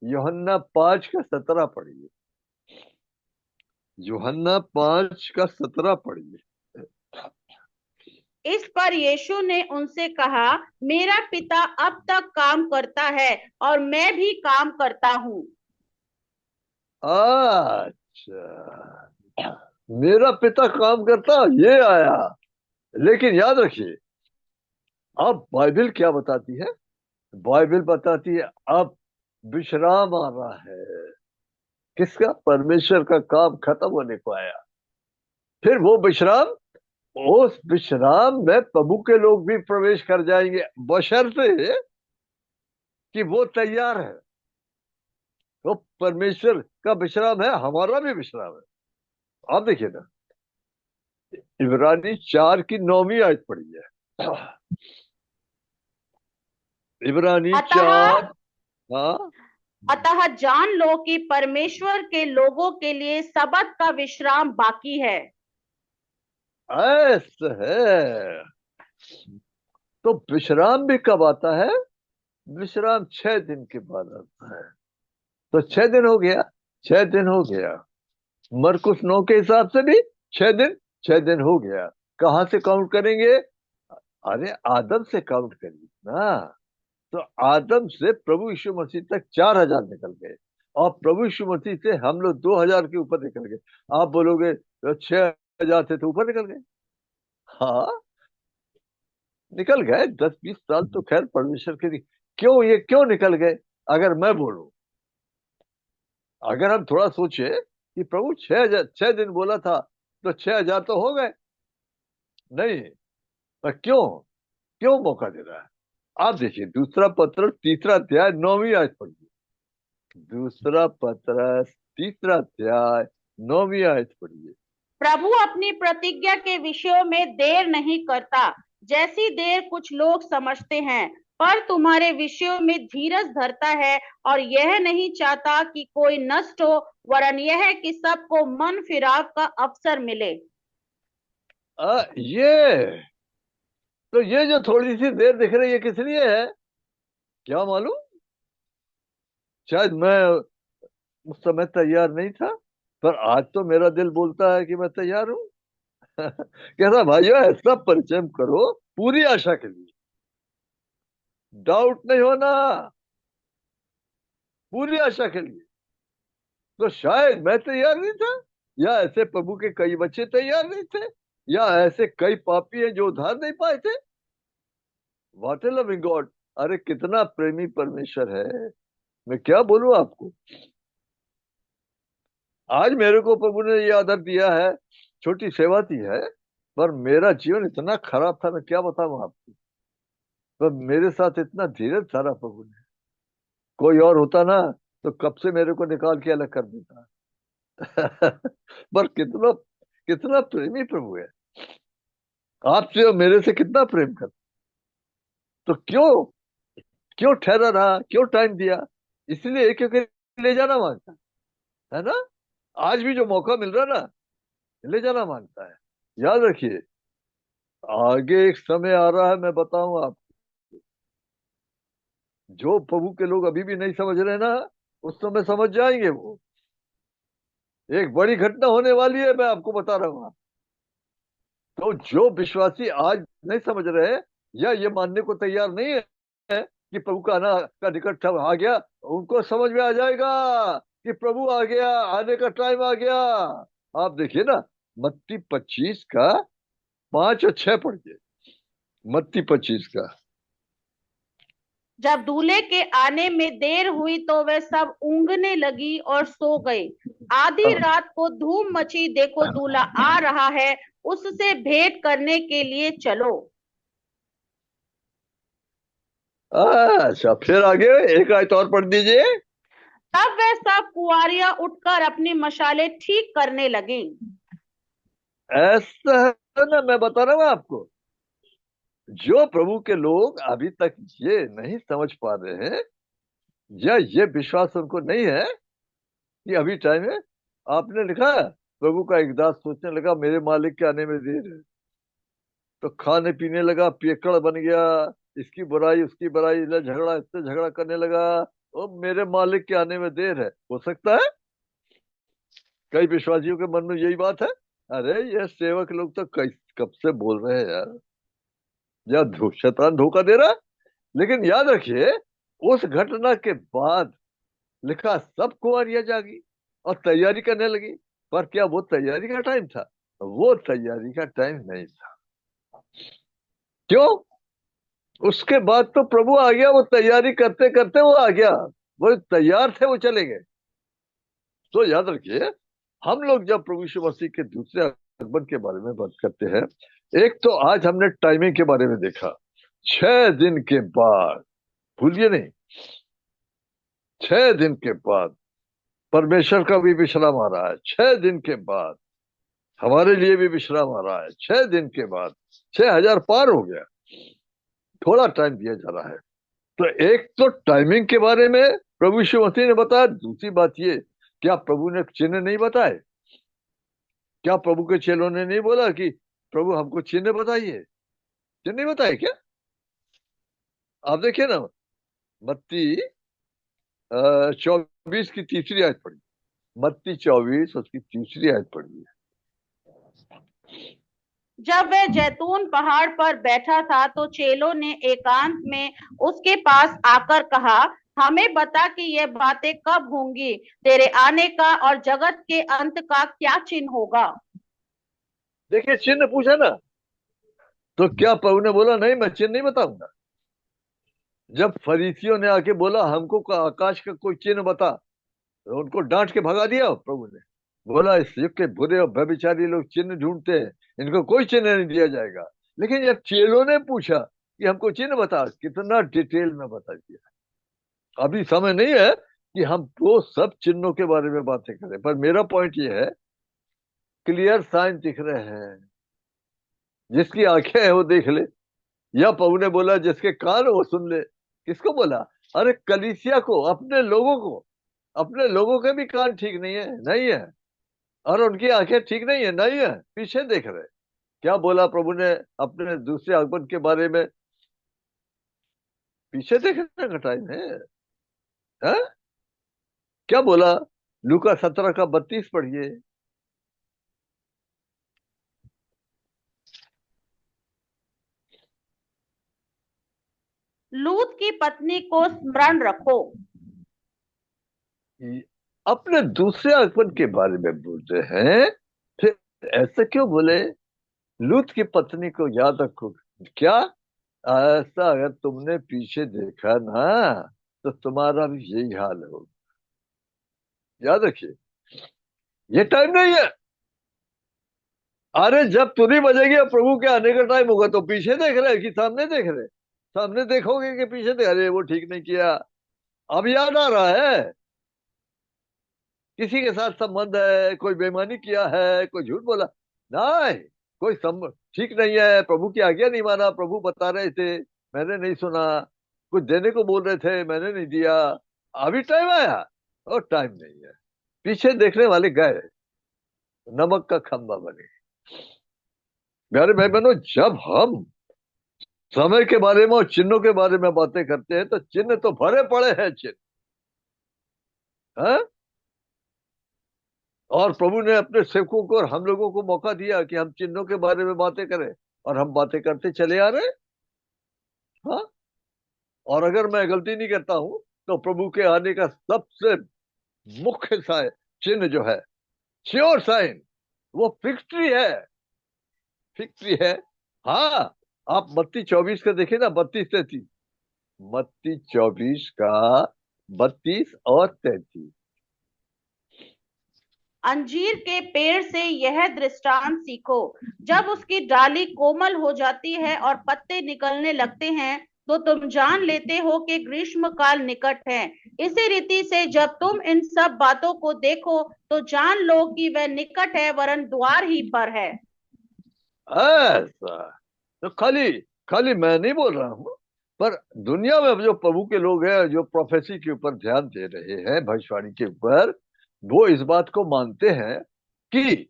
यूहन्ना 5:17 पढ़िए। यूहन्ना 5:17 पढ़िए। इस पर यीशु ने उनसे कहा, मेरा पिता अब तक काम करता है और मैं भी काम करता हूँ। अच्छा, मेरा पिता काम करता, ये आया। लेकिन याद रखिए, अब बाइबल क्या बताती है? बाइबल बताती है अब विश्राम आ रहा है। किसका? परमेश्वर का काम खत्म होने को आया। फिर वो विश्राम, उस विश्राम में प्रभु के लोग भी प्रवेश कर जाएंगे, बशर्ते कि वो तैयार है। तो परमेश्वर का विश्राम है, हमारा भी विश्राम है। आप देखिए ना, इब्रानी 4:9 आयत पढ़ी है। इब्रानी अतः 4। हाँ, अतः जान लो कि परमेश्वर के लोगों के लिए सबत का विश्राम बाकी है। ऐसा है। तो विश्राम भी कब आता है? विश्राम 6 दिन के बाद आता है। तो 6 दिन हो गया, 6 दिन हो गया। मरकुस 9 के हिसाब से भी 6 दिन, 6 दिन हो गया। कहां से काउंट करेंगे? अरे आदम से काउंट करिए ना। तो आदम से प्रभु यीशु मसीह तक 4,000 निकल गए, और प्रभु यीशु मसीह से हम लोग 2,000 के ऊपर निकल गए। आप बोलोगे तो 6,000 थे तो ऊपर निकल गए। हाँ, निकल गए। 10-20 साल तो खैर परमेश्वर के लिए। क्यों, ये क्यों निकल गए? अगर मैं बोलूं, अगर हम थोड़ा सोचे कि प्रभु 6 दिन बोला था, तो 6,000 तो हो गए। नहीं, पर क्यों, क्यों मौका दे रहा है? आप देखिए, दूसरा पत्र 3 अध्याय 9वीं आयत पढ़िए। दूसरा पत्र 3 अध्याय 9वीं आयत पढ़िए। प्रभु अपनी प्रतिज्ञा के विषयों में देर नहीं करता, जैसी देर कुछ लोग समझते हैं, पर तुम्हारे विषयों में धीरज धरता है और यह नहीं चाहता कि कोई नष्ट हो, वरन यह कि सबको मन फिराव का अवसर मिले। ये तो, ये जो थोड़ी सी देर दिख रही है, किस लिए है? क्या मालूम? शायद मैं उस समय तैयार नहीं था, पर आज तो मेरा दिल बोलता है कि मैं तैयार हूं। कहता भाइयों, ऐसा परिचय करो पूरी आशा के लिए, डाउट नहीं होना, पूरी आशा के लिए। तो शायद मैं तैयार नहीं था, या ऐसे प्रभु के कई बच्चे तैयार नहीं थे, या ऐसे कई पापी हैं जो उधार नहीं पाए थे। What A loving God! अरे कितना प्रेमी परमेश्वर है, मैं क्या बोलूं आपको। आज मेरे को प्रभु ने ये आदर दिया है, छोटी सेवा दी है, पर मेरा जीवन इतना खराब था, मैं क्या बताऊं आपको। पर मेरे साथ इतना धीरज सारा प्रभु ने। कोई और होता ना, तो कब से मेरे को निकाल के अलग कर देता। पर कितना, कितना प्रेमी प्रभु है। आपसे और मेरे से कितना प्रेम करता। तो क्यों, क्यों ठहरा रहा, क्यों टाइम दिया? इसलिए क्योंकि ले जाना मांगता है ना। आज भी जो मौका मिल रहा ना, ले जाना मांगता है। याद रखिए, आगे एक समय आ रहा है, मैं बताऊं आप, जो प्रभु के लोग अभी भी नहीं समझ रहे ना, उस समय समझ जाएंगे वो। एक बड़ी घटना होने वाली है, मैं आपको बता रहा हूं। तो जो विश्वासी आज नहीं समझ रहे, या ये मानने को तैयार नहीं है कि प्रभु का आना का निकट आ गया, उनको समझ में आ जाएगा कि प्रभु आ गया, आने का टाइम आ गया। आप देखिए ना, मत्ती 25 का 5 और 6 पढ़िए। मत्ती 25 का। जब दूल्हे के आने में देर हुई तो वे सब ऊँघने लगी और सो गए। आधी रात को धूम मची, देखो दूल्हा आ रहा है, उससे भेंट करने के लिए चलो। अच्छा, फिर आगे एक आयत और पढ़ दीजिए। तब वे सब कुंवारियां उठकर अपनी मशालें ठीक करने लगी। ऐसा है ना, मैं बता रहा हूं आपको, जो प्रभु के लोग अभी तक ये नहीं समझ पा रहे हैं या ये विश्वास उनको नहीं है कि अभी टाइम है। आपने लिखा है, प्रभु का एक दास सोचने लगा मेरे मालिक के आने में देर है, तो खाने पीने लगा, पियक्कड़ बन गया, इसकी बुराई उसकी बुराई, झगड़ा इससे झगड़ा करने लगा। ओ मेरे मालिक के आने में देर है। हो सकता है कई विश्वासियों के मन में यही बात है, अरे ये सेवक लोग तो कब से बोल रहे हैं यार, या शैतान धोखा दे रहा है। लेकिन याद रखिए, उस घटना के बाद लिखा सब कुंवारियां जागी और तैयारी करने लगी। पर क्या वो तैयारी का टाइम था? वो तैयारी का टाइम नहीं था। क्यों? उसके बाद तो प्रभु आ गया, वो तैयारी करते करते वो आ गया, वो तैयार थे, वो चले गए। तो याद रखिए, हम लोग जब प्रभु यीशु मसीह के दूसरे आगमन के बारे में बात करते हैं, एक तो आज हमने टाइमिंग के बारे में देखा, 6 दिन के बाद, भूलिए नहीं, 6 दिन के बाद परमेश्वर का भी विश्राम आ रहा है। 6 दिन के बाद हमारे लिए भी विश्राम आ रहा है। 6 दिन के बाद 6000 पार हो गया, थोड़ा टाइम दिया जा रहा है। तो एक तो टाइमिंग के बारे में प्रभु यीशु मसीह ने बताया। दूसरी बात ये, क्या प्रभु ने चिन्ह नहीं बताए? क्या प्रभु के चेलों ने नहीं बोला कि प्रभु हमको चिन्ह बताइए? चिन्ह नहीं बताए क्या? आप देखिए ना, मत्ती 24 की तीसरी आयत पढ़ी, मत्ती 24 उसकी तीसरी आयत पढ़ी। जब वह जैतून पहाड़ पर बैठा था तो चेलों ने एकांत में उसके पास आकर कहा, हमें बता कि ये बातें कब होंगी, तेरे आने का और जगत के अंत का क्या चिन्ह होगा। देखिए, चिन्ह पूछा ना, तो क्या प्रभु ने बोला नहीं मैं चिन्ह नहीं बताऊंगा? जब फरीसियों ने आके बोला हमको आकाश का कोई चिन्ह बता, तो उनको डांट के भगा दिया प्रभु ने। बोला इस युग के बुरे और व्यभिचारी लोग चिन्ह ढूंढते हैं, इनको कोई चिन्ह नहीं दिया जाएगा। लेकिन जब चेलों ने पूछा कि हमको चिन्ह बता, कितना डिटेल में बता दिया। अभी समय नहीं है कि हम वो सब चिन्हों के बारे में बातें करें, पर मेरा पॉइंट ये है, क्लियर साइन दिख रहे हैं, जिसकी आंखें हैं वो देख ले। या प्रभु ने बोला जिसके कान वो सुन ले। किसको बोला? अरे कलीसिया को, अपने लोगों को। अपने लोगों के भी कान ठीक नहीं है, नहीं है, और उनकी आंखें ठीक नहीं है, नहीं है, पीछे देख रहे। क्या बोला प्रभु ने अपने दूसरे आगमन के बारे में? पीछे देखने का टाइम है? क्या बोला? लूका 17 का 32 पढ़िए। लूत की पत्नी को स्मरण रखो। अपने दूसरे आगमन के बारे में बोलते हैं, फिर ऐसे क्यों बोले? लूत की पत्नी को याद रखो। क्या ऐसा अगर तुमने पीछे देखा ना, तो तुम्हारा भी यही हाल होगा। याद रखिए, ये टाइम नहीं है। अरे जब तुरी बजेगी और प्रभु के आने का टाइम होगा, तो पीछे देख रहे कि सामने देख रहे? सामने देखोगे कि पीछे देख रहे? वो ठीक नहीं किया, अब याद आ रहा है, किसी के साथ संबंध है, कोई बेईमानी किया है, कोई झूठ बोला, नहीं, कोई संबंध ठीक नहीं है, प्रभु की आज्ञा नहीं माना, प्रभु बता रहे थे मैंने नहीं सुना, कुछ देने को बोल रहे थे मैंने नहीं दिया, अभी टाइम आया और टाइम नहीं है। पीछे देखने वाले गए, नमक का खंबा बने। प्यारे भाई बहनों, जब हम समय के बारे में और चिन्हों के बारे में बातें करते हैं, तो चिन्ह तो भरे पड़े हैं, चिन्ह है। और प्रभु ने अपने सेवकों को और हम लोगों को मौका दिया कि हम चिन्हों के बारे में बातें करें, और हम बातें करते चले आ रहे हैं। हाँ, और अगर मैं गलती नहीं करता हूं, तो प्रभु के आने का सबसे मुख्य साइन, चिन्ह जो है, श्योर साइन, वो फिक्ट्री है, फिक्ट्री है। हाँ, आप मत्ती 24 का देखिए ना, 32-33, मत्ती 24 का 32 और 33। अंजीर के पेड़ से यह दृष्टांत सीखो, जब उसकी डाली कोमल हो जाती है और पत्ते निकलने लगते हैं, तो तुम जान लेते हो कि ग्रीष्म काल निकट है। इसी रीति से जब तुम इन सब बातों को देखो, तो जान लो कि वह निकट है, वरन द्वार ही पर है। ऐसा तो खाली खाली मैं नहीं बोल रहा हूं, पर दुनिया में जो प्रभु के लोग हैं, जो प्रोफेसी के ऊपर ध्यान दे रहे हैं, भविष्यवाणी के ऊपर, वो इस बात को मानते हैं कि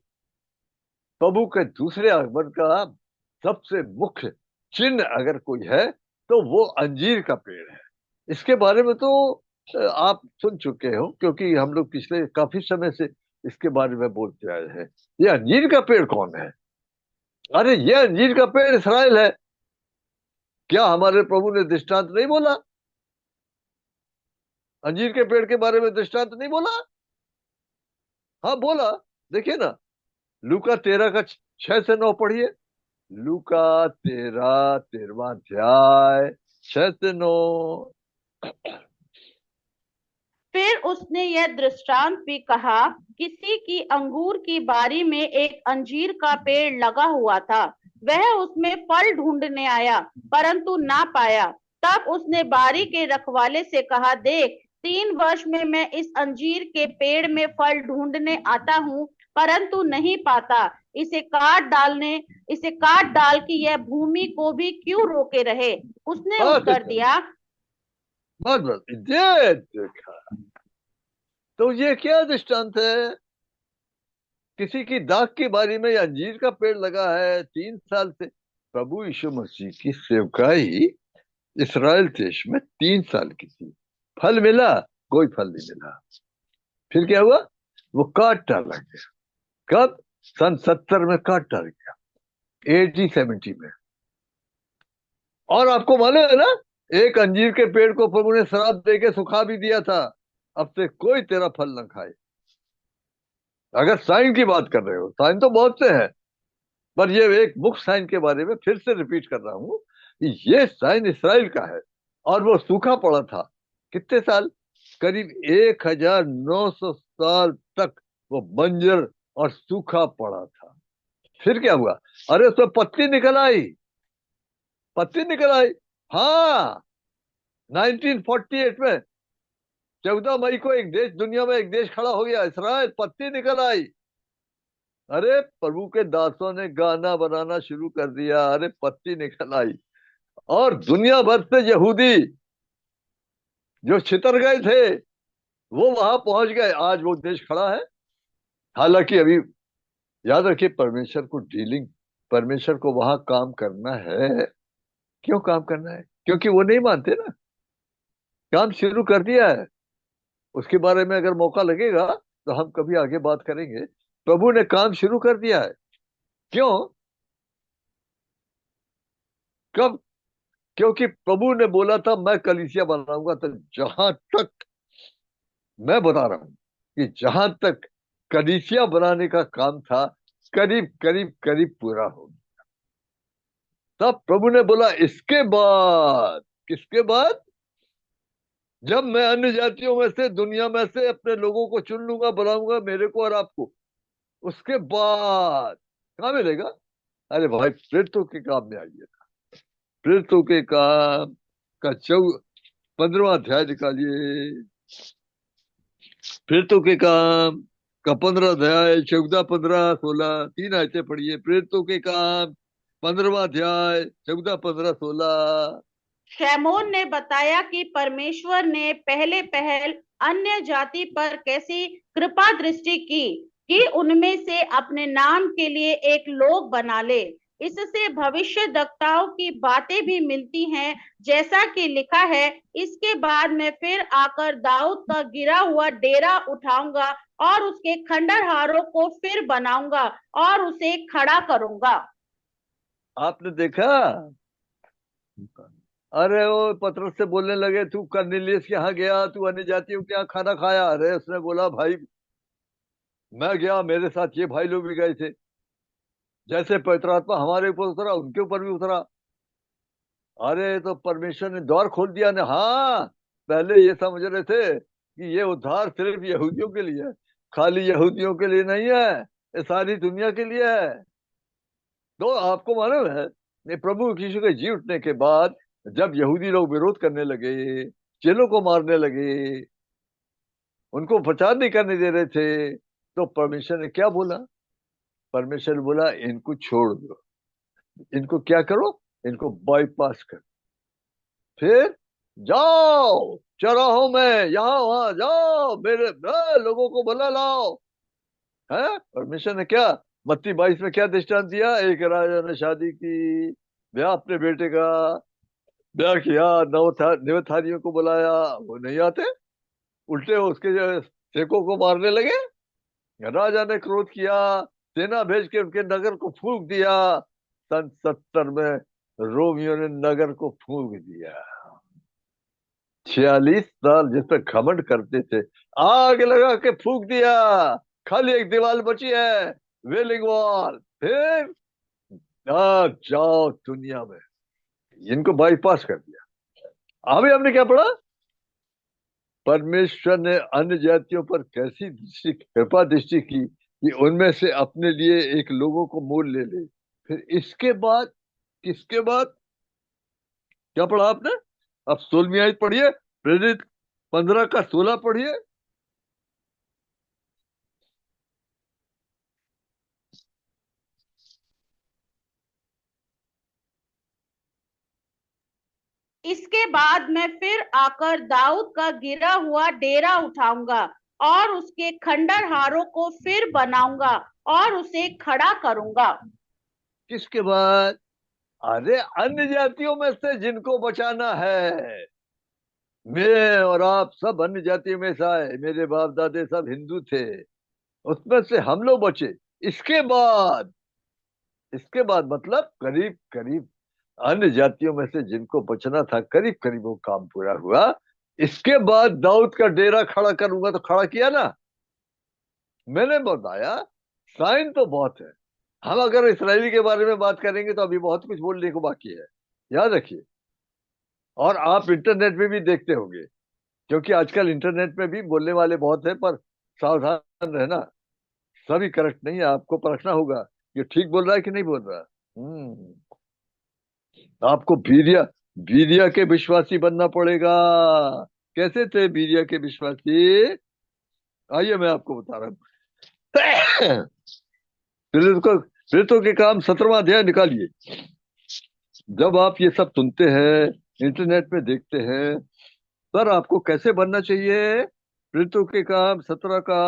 प्रभु के दूसरे आगमन का सबसे मुख्य चिन्ह अगर कोई है तो वो अंजीर का पेड़ है। इसके बारे में तो आप सुन चुके हो, क्योंकि हम लोग पिछले काफी समय से इसके बारे में बोलते आए हैं। ये अंजीर का पेड़ कौन है? अरे ये अंजीर का पेड़ इसराइल है। क्या हमारे प्रभु ने दृष्टांत नहीं बोला? अंजीर के पेड़ के बारे में दृष्टांत नहीं बोला? हाँ बोला। देखिए ना, लूका 13 का 6 से 9 पढ़िए। लूका 13 13वां अध्याय 6 से 9। फिर उसने यह दृष्टांत भी कहा, किसी की अंगूर की बारी में एक अंजीर का पेड़ लगा हुआ था। वह उसमें फल ढूंढने आया, परंतु ना पाया। तब उसने बारी के रखवाले से कहा, देख, 3 वर्ष में मैं इस अंजीर के पेड़ में फल ढूंढने आता हूँ, परंतु नहीं पाता। इसे काट डाल कि यह भूमि को भी क्यों रोके रहे। उसने उत्तर दिया, बस ये देखा, तो ये क्या दृष्टांत है? किसी की दाख की बारी में अंजीर का पेड़ लगा है 3 साल से। प्रभु यीशु मसीह की सेवकाई इस्राएल देश में 3 साल की थी। फल मिला? कोई फल नहीं मिला। फिर क्या हुआ? वो काट डाला गया। कब? सन 70 में काट डाला गया, 80-70 में। और आपको मालूम है ना, एक अंजीर के पेड़ को प्रभु ने श्राप दे के सुखा भी दिया था, अब से कोई तेरा फल न खाए। अगर साइन की बात कर रहे हो, साइन तो बहुत से हैं, पर ये एक मुख्य साइन के बारे में फिर से रिपीट कर रहा हूं कि ये साइन इसराइल का है। और वो सूखा पड़ा था कितने साल? करीब 1900 साल तक वो बंजर और सूखा पड़ा था। फिर क्या हुआ? अरे उसमें पत्ती निकल आई, पत्ती निकल आई। हाँ, 1948 में 14 मई को एक देश, दुनिया में एक देश खड़ा हो गया, इसराइल। पत्ती निकल आई। अरे प्रभु के दासों ने गाना बनाना शुरू कर दिया, अरे पत्ती निकल आई। और दुनिया भर से यहूदी जो छितर गए थे वो वहां पहुंच गए। आज वो देश खड़ा है। हालांकि अभी याद रखिए, परमेश्वर को वहां काम करना है। क्यों काम करना है? क्योंकि वो नहीं मानते ना। काम शुरू कर दिया है, उसके बारे में अगर मौका लगेगा तो हम कभी आगे बात करेंगे। प्रभु ने काम शुरू कर दिया है। क्यों? कब? क्योंकि प्रभु ने बोला था मैं कलीसिया बनाऊंगा। तो जहां तक मैं बता रहा हूं कि जहां तक कलीसिया बनाने का काम था, करीब करीब करीब पूरा हो गया। तब प्रभु ने बोला इसके बाद, किसके बाद? जब मैं अन्य जातियों में से, दुनिया में से अपने लोगों को चुन लूंगा, बुलाऊंगा मेरे को और आपको, उसके बाद कहाँ मिलेगा? अरे भाई, प्रेरितों के काम में आइए। प्रेरितों के काम का 15वां अध्याय निकालिए। प्रेरितों के काम का 15 अध्याय, 14, 15, 16, 3 आयतें पढ़िए। प्रेरितों के काम 15वां अध्याय, 14, 15, 16। शैमोन ने बताया कि परमेश्वर ने पहले पहल अन्य जाति पर कैसी कृपा दृष्टि की कि उनमें से अपने नाम के लिए एक लोग बना ले। इससे भविष्य वक्ताओं की बातें भी मिलती हैं, जैसा कि लिखा है, इसके बाद मैं फिर आकर दाऊद का गिरा हुआ डेरा उठाऊंगा और उसके खंडहरों को फिर बनाऊंगा और उसे खड़ा करूंगा। आपने देखा? अरे वो पतरस से बोलने लगे, तू कर्नेलियस के यहाँ गया, तू अन्य जातियों के यहाँ खाना खाया? अरे उसने बोला, भाई मैं गया, मेरे साथ ये भाई लोग भी गए थे। जैसे पवित्र आत्मा हमारे ऊपर उतरा, उनके ऊपर भी उतरा। अरे तो परमेश्वर ने द्वार खोल दिया ने। हाँ, पहले ये समझ रहे थे कि ये उद्धार सिर्फ यहूदियों के लिए है। खाली यहूदियों के लिए नहीं है, ये सारी दुनिया के लिए है। तो आपको मालूम है, ये प्रभु यीशु के जी उठने के बाद जब यहूदी लोग विरोध करने लगे, चेलों को मारने लगे, उनको प्रचार नहीं करने दे रहे थे, तो परमेश्वर ने क्या बोला? परमेश्वर ने बोला इनको छोड़ दो, इनको क्या करो? इनको बाईपास कर, फिर जाओ चौराहों में, यहाँ वहां जाओ, मेरे लोगों को बुला लाओ। है परमेश्वर ने क्या मत्ती 22 में क्या दृष्टांत दिया? एक राजा ने शादी की, ब्याह अपने बेटे का ब्याह किया, नवथारियों को बुलाया, वो नहीं आते, उल्टे उसके जो सेवकों को मारने लगे। राजा ने क्रोध किया, सेना भेज के उनके नगर को फूंक दिया। सन 70 में रोमियो ने नगर को फूंक दिया। 46 साल जिस पर घमंड करते थे, आग लगा के फूंक दिया। खाली एक दीवार बची है, वेलिंग वॉल। फिर आप जाओ दुनिया में, इनको बाईपास कर दिया। अभी हमने क्या पढ़ा? परमेश्वर ने अन्य जातियों पर कैसी दृष्टि, कृपा दृष्टि की कि उनमें से अपने लिए एक लोगों को मोल ले ले। फिर इसके बाद, किसके बाद क्या पढ़ा आपने? अब 16वीं आयत पढ़िए, प्रेरित 15 का 16 पढ़िए। इसके बाद मैं फिर आकर दाऊद का गिरा हुआ डेरा उठाऊंगा और उसके खंडरहारों को फिर बनाऊंगा और उसे खड़ा करूंगा। किसके बाद? अरे अन्य जातियों में से जिनको बचाना है। मैं और आप सब अन्य जातियों में से आए, मेरे बाप दादे सब हिंदू थे, उसमें से हम लोग बचे। इसके बाद, इसके बाद मतलब करीब करीब अन्य जातियों में से जिनको बचना था, करीब करीब वो काम पूरा हुआ। इसके बाद दाऊद का डेरा खड़ा करूंगा, तो खड़ा किया ना। मैंने बताया साइन तो बहुत है। हम अगर इसराइली के बारे में बात करेंगे तो अभी बहुत कुछ बोलने को बाकी है, याद रखिए। और आप इंटरनेट पे भी देखते होंगे, क्योंकि आजकल इंटरनेट पे भी बोलने वाले बहुत हैं, पर सावधान रहना, सभी करेक्ट नहीं है, आपको परखना होगा ये ठीक बोल रहा है कि नहीं बोल रहा। आपको बीरिया बीरिया के विश्वासी बनना पड़ेगा। कैसे थे बीरिया के विश्वासी? आइए मैं आपको बता रहा हूँ। प्रेरितों के काम 17वां अध्याय निकालिए। जब आप ये सब सुनते हैं, इंटरनेट पे देखते हैं, सर आपको कैसे बनना चाहिए? प्रेरितों के काम 17 का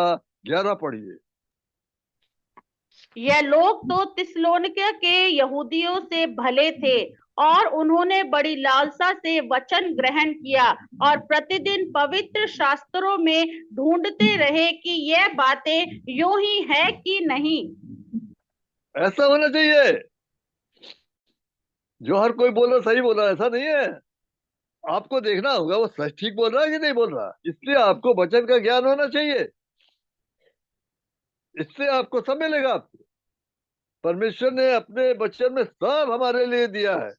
11 पढ़िए। यह लोग तो थिस्सलुनीके के यहूदियों से भले थे और उन्होंने बड़ी लालसा से वचन ग्रहण किया और प्रतिदिन पवित्र शास्त्रों में ढूंढते रहे कि यह बातें यूं ही है कि नहीं। ऐसा होना चाहिए। जो हर कोई बोल रहा सही बोल रहा है, ऐसा नहीं है। आपको देखना होगा वो सच ठीक बोल रहा है कि नहीं बोल रहा। इसलिए आपको वचन का ज्ञान होना चाहिए, इससे आपको सब मिलेगा। आपको परमेश्वर ने अपने वचन में सब हमारे लिए दिया है।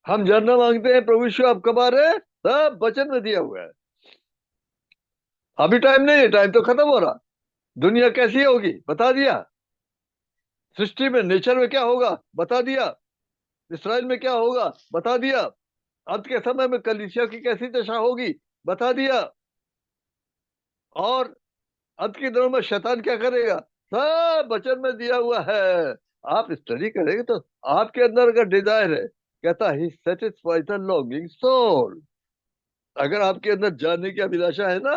हम जानना मांगते हैं, प्रभु यीशु आप कब आ रहे हैं, सब वचन में दिया हुआ है। अभी टाइम नहीं है, टाइम तो खत्म हो रहा। दुनिया कैसी होगी बता दिया, सृष्टि में नेचर में क्या होगा बता दिया, इसराइल में क्या होगा बता दिया, अंत के समय में कलीसिया की कैसी दशा होगी बता दिया, और अंत के दिनों में शैतान क्या करेगा, सब वचन में दिया हुआ है। आप स्टडी करेंगे तो आपके अंदर अगर डिजायर है, कहता ही सेटिस्फाई द लॉन्गिंग सोल, अगर आपके अंदर जानने की अभिलाषा है ना,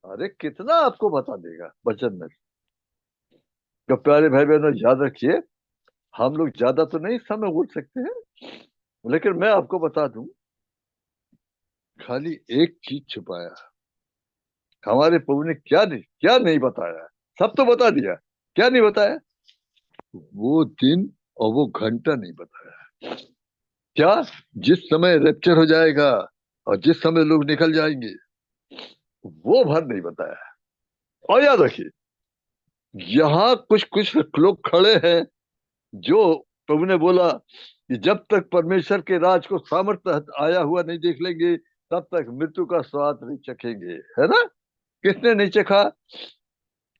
अरे कितना आपको बता देगा वचन में। तो प्यारे भाई बहनों याद रखिए, हम लोग ज्यादा तो नहीं समय बोल सकते हैं, लेकिन मैं आपको बता दूं, खाली एक चीज छुपाया हमारे प्रभु ने, क्या नहीं बताया। सब तो बता दिया, क्या नहीं बताया? वो दिन और वो घंटा नहीं बताया। क्या? जिस समय रैप्चर हो जाएगा और जिस समय लोग निकल जाएंगे, वो भर नहीं बताया। और याद रखिए, यहाँ कुछ कुछ लोग खड़े हैं जो प्रभु ने बोला कि जब तक परमेश्वर के राज को सामर्थ्य आया हुआ नहीं देख लेंगे, तब तक मृत्यु का स्वाद नहीं चखेंगे, है ना? किसने नहीं चखा?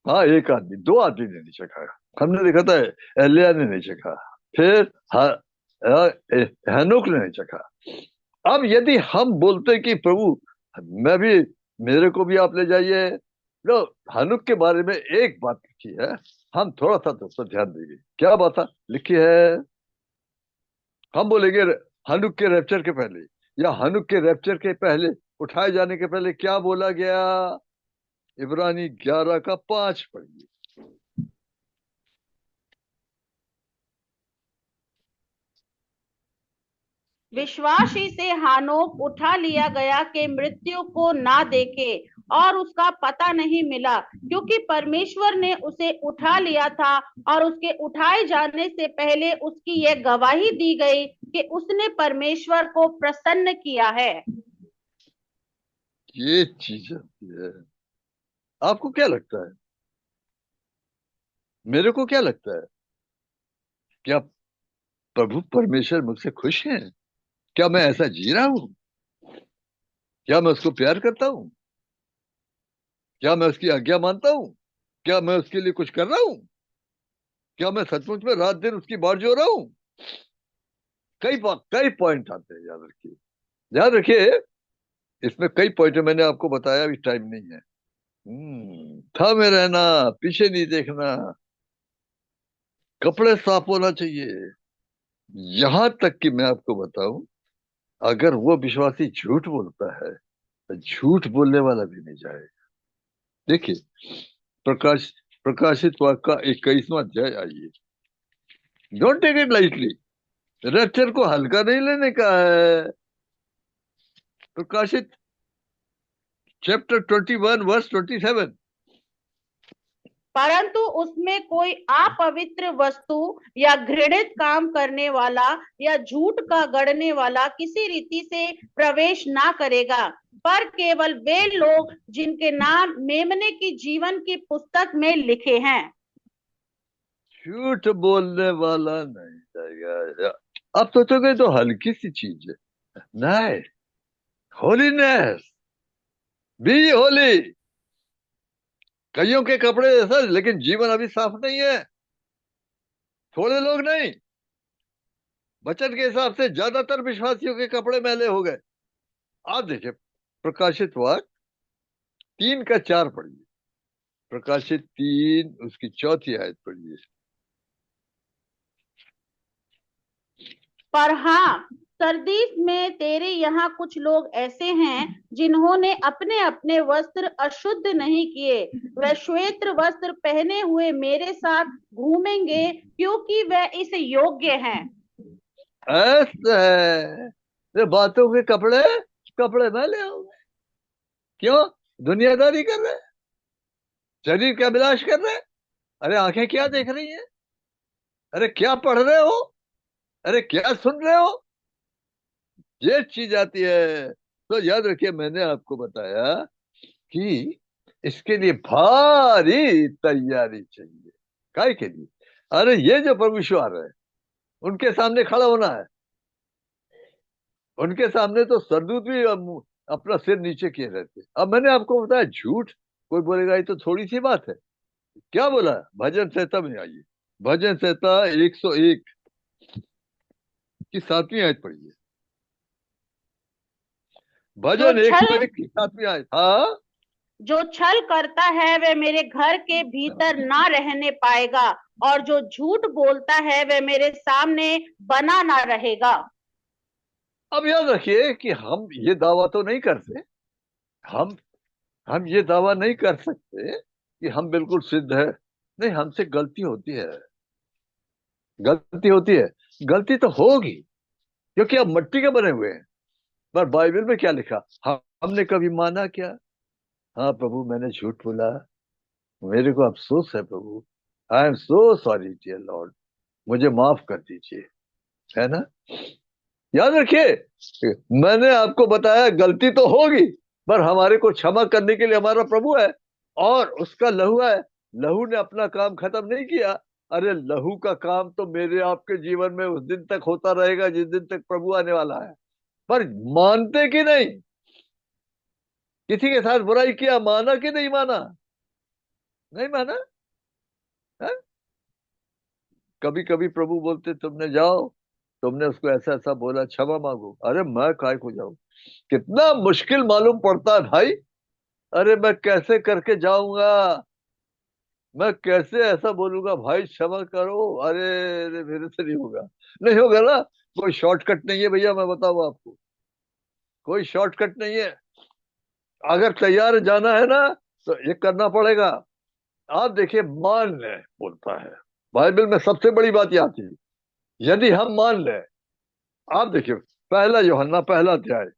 हाँ, एक आदमी, दो आदमी ने नहीं चखा। हमने देखा था, एलिया ने नहीं चखा, फिर हनोक ने नहीं चखा। अब यदि हम बोलते कि प्रभु मैं भी, मेरे को भी आप ले जाइए, लो, हनुक के बारे में एक बात लिखी है, हम थोड़ा सा तो ध्यान देंगे। क्या बात लिखी है? हम बोलेंगे हनुक के रैप्चर के पहले, या हनुक के रैप्चर के पहले, उठाए जाने के पहले क्या बोला गया? इब्रानी 11 का 5 पढ़िए। विश्वास ही से हानोक उठा लिया गया कि मृत्यु को ना देखे, और उसका पता नहीं मिला, क्योंकि परमेश्वर ने उसे उठा लिया था। और उसके उठाए जाने से पहले उसकी यह गवाही दी गई कि उसने परमेश्वर को प्रसन्न किया है। ये चीज आती है। आपको क्या लगता है? मेरे को क्या लगता है? क्या प्रभु परमेश्वर मुझसे खुश हैं? क्या मैं ऐसा जी रहा हूं? क्या मैं उसको प्यार करता हूं? क्या मैं उसकी आज्ञा मानता हूं? क्या मैं उसके लिए कुछ कर रहा हूं? क्या मैं सचमुच में रात दिन उसकी बाट जो रहा हूं? कई पॉइंट आते हैं, याद रखिए, याद रखिए। इसमें कई पॉइंट मैंने आपको बताया, अभी टाइम नहीं है। थामे रहना, पीछे नहीं देखना, कपड़े साफ होना चाहिए। यहां तक कि मैं आपको बताऊं, अगर वो विश्वासी झूठ बोलता है तो झूठ बोलने वाला भी नहीं जाएगा। देखिए, प्रकाश प्रकाशित वाक्य का 21वां अध्याय, आइए। Don't take it lightly, rapture को हल्का नहीं लेने का है। प्रकाशित चैप्टर 21 वर्स 27। परंतु उसमें कोई अपवित्र वस्तु या घृणित काम करने वाला या झूठ का गढ़ने वाला किसी रीति से प्रवेश ना करेगा, पर केवल वे लोग जिनके नाम मेमने की जीवन की पुस्तक में लिखे हैं। झूठ बोलने वाला नहीं जाएगा। आप सोचोगे तो हल्की सी चीज है, नहीं। Holiness, be holy. कईयों के कपड़े ऐसा, लेकिन जीवन अभी साफ नहीं है। थोड़े लोग नहीं, वचन के हिसाब से ज्यादातर विश्वासियों के कपड़े मैले हो गए। आप देखिए, प्रकाशित वाक्य 3 का 4 पढ़िए। प्रकाशित 3 उसकी 4थी आयत पढ़िए। पर हाँ, सरदीस में तेरे यहाँ कुछ लोग ऐसे हैं जिन्होंने अपने अपने वस्त्र अशुद्ध नहीं किए। वह श्वेत वस्त्र पहने हुए मेरे साथ घूमेंगे, क्योंकि वह इस योग्य हैं। ऐसा है, ये बातों के कपड़े कपड़े मैले हो गए। क्यों? दुनियादारी कर रहे हैं, शरीर का अभिलाष कर रहे हैं। अरे आंखें क्या देख रही हैं? अरे क्या पढ़ रहे हो? अरे क्या सुन रहे हो? ये चीज आती है। तो याद रखिए, मैंने आपको बताया कि इसके लिए भारी तैयारी चाहिए। काय के लिए? अरे ये जो प्रभु यीशु आ रहे हैं, उनके सामने खड़ा होना है। उनके सामने तो सरदूत भी अपना सिर नीचे किए रहते। अब मैंने आपको बताया झूठ। कोई बोलेगा ये तो थोड़ी सी बात है। क्या बोला? भजन संहिता में आइए, भजन संहिता 101 की 7वीं आयत पढ़िए। जो भजन छल 101 की 7वीं आयत। हाँ, जो छल करता है वह मेरे घर के भीतर ना रहने पाएगा, और जो झूठ बोलता है वह मेरे सामने बना ना रहेगा। अब याद रखिए कि हम ये दावा तो नहीं करते, हम हम ये दावा नहीं कर सकते कि हम बिल्कुल सिद्ध है। नहीं, हमसे गलती होती है, गलती होती है। गलती तो होगी, क्योंकि आप मट्टी के बने हुए हैं। पर बाइबल में क्या लिखा? हमने कभी माना क्या? हाँ प्रभु, मैंने झूठ बोला, मेरे को अफसोस है प्रभु। I am so sorry dear lord, मुझे माफ कर दीजिए, है ना? याद रखिए, मैंने आपको बताया गलती तो होगी, पर हमारे को क्षमा करने के लिए हमारा प्रभु है, और उसका लहू है। लहू ने अपना काम खत्म नहीं किया। अरे लहू का काम तो मेरे आपके जीवन में उस दिन तक होता रहेगा जिस दिन तक प्रभु आने वाला है। पर मानते कि नहीं? किसी के साथ बुराई किया, माना कि नहीं माना? नहीं माना है? कभी कभी प्रभु बोलते तुमने जाओ, तुमने उसको ऐसा ऐसा बोला, क्षमा मांगो। अरे मैं काय को जाऊं? कितना मुश्किल मालूम पड़ता है भाई। अरे मैं कैसे करके जाऊंगा? मैं कैसे ऐसा बोलूंगा भाई क्षमा करो? अरे मेरे से नहीं होगा, नहीं होगा ना। कोई शॉर्टकट नहीं है भैया, मैं बताऊं आपको, कोई शॉर्टकट नहीं है। अगर तैयार जाना है ना तो ये करना पड़ेगा। आप देखिए, मान ले बोलता है बाइबल में, सबसे बड़ी बात ये आती है, यदि हम मान ले। आप देखिए, पहला यूहन्ना पहला अध्याय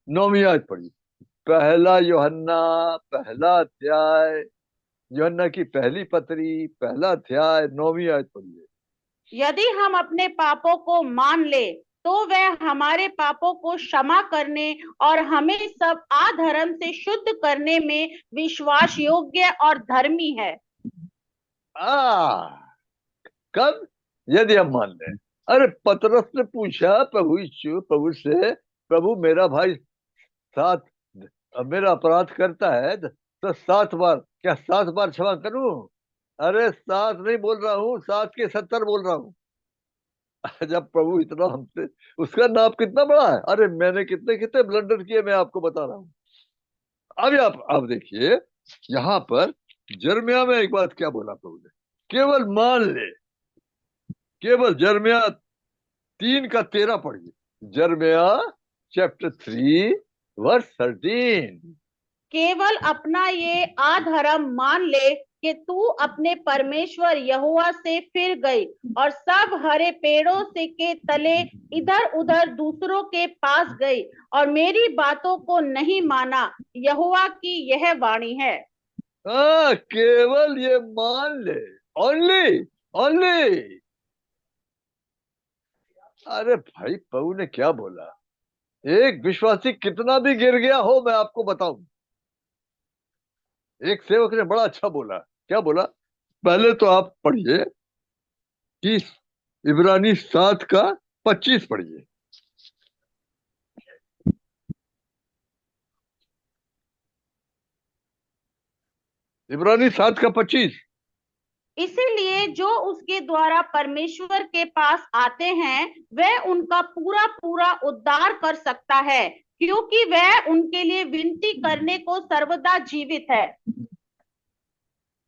9वीं आयत पढ़िए। पहला यूहन्ना पहला अध्याय, यूहन्ना की पहली पत्री पहला अध्याय 9वीं आयत पढ़िए। यदि हम अपने पापों को मान ले तो वह हमारे पापों को क्षमा करने और हमें सब अधर्म से शुद्ध करने में विश्वास योग्य और धर्मी है। आ कब? यदि हम मान लें। अरे पतरस ने पूछा प्रभु से, प्रभु मेरा भाई सात मेरा अपराध करता है तो 7 बार, क्या 7 बार क्षमा करूं? अरे 7 नहीं बोल रहा हूँ, 7 के 70 बोल रहा हूँ। जब प्रभु इतना हमसे, उसका नाप कितना बड़ा है। अरे मैंने कितने कितने ब्लंडर किए, मैं आपको बता रहा हूँ। अभी आप देखिए, यहाँ पर जर्मिया में एक बात क्या बोला प्रभु ने, केवल मान ले। केवल जर्मिया 3:13 पढ़िए। जर्मिया चैप्टर 3 वर्स 13। केवल अपना ये अधर्म मान ले कि तू अपने परमेश्वर यहोवा से फिर गई और सब हरे पेड़ों से के तले इधर उधर दूसरों के पास गई और मेरी बातों को नहीं माना। यहोवा की यह वाणी है। हाँ, केवल ये मान ले। Only only. अरे भाई, प्रभु ने क्या बोला? एक विश्वासी कितना भी गिर गया हो, मैं आपको बताऊं, एक सेवक ने बड़ा अच्छा बोला। क्या बोला? पहले तो आप पढ़िए कि इब्रानी 7:25 पढ़िए। इब्रानी 7:25। इसीलिए जो उसके द्वारा परमेश्वर के पास आते हैं वह उनका पूरा पूरा उद्धार कर सकता है, क्योंकि वह उनके लिए विनती करने को सर्वदा जीवित है।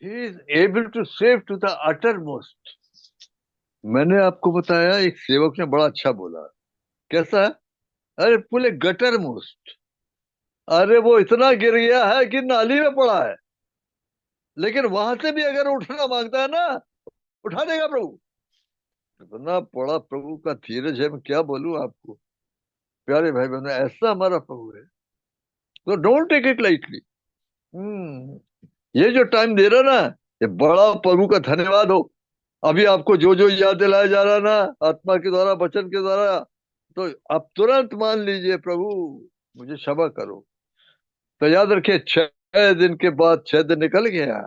He is able to save to the uttermost. मैंने आपको बताया, एक सेवक ने बड़ा अच्छा बोला। कैसा? अरे पूरे गटर मोस्ट। अरे वो इतना गिर गया है कि नाली में पड़ा है, लेकिन वहां से भी अगर उठना मांगता है ना, उठा देगा प्रभु। इतना बड़ा प्रभु का धीरज है, मैं क्या बोलूं आपको। प्यारे भाई बहनों, ऐसा हमारा प्रभु है, तो डोंट टेक इट लाइटली। ये जो टाइम दे रहा ना, ये बड़ा प्रभु का धन्यवाद हो। अभी आपको जो जो याद दिलाया जा रहा ना, आत्मा के द्वारा, वचन के द्वारा, तो आप तुरंत मान लीजिए, प्रभु मुझे क्षमा करो। तो याद रखिए, 6 दिन के बाद 6 दिन निकल गया।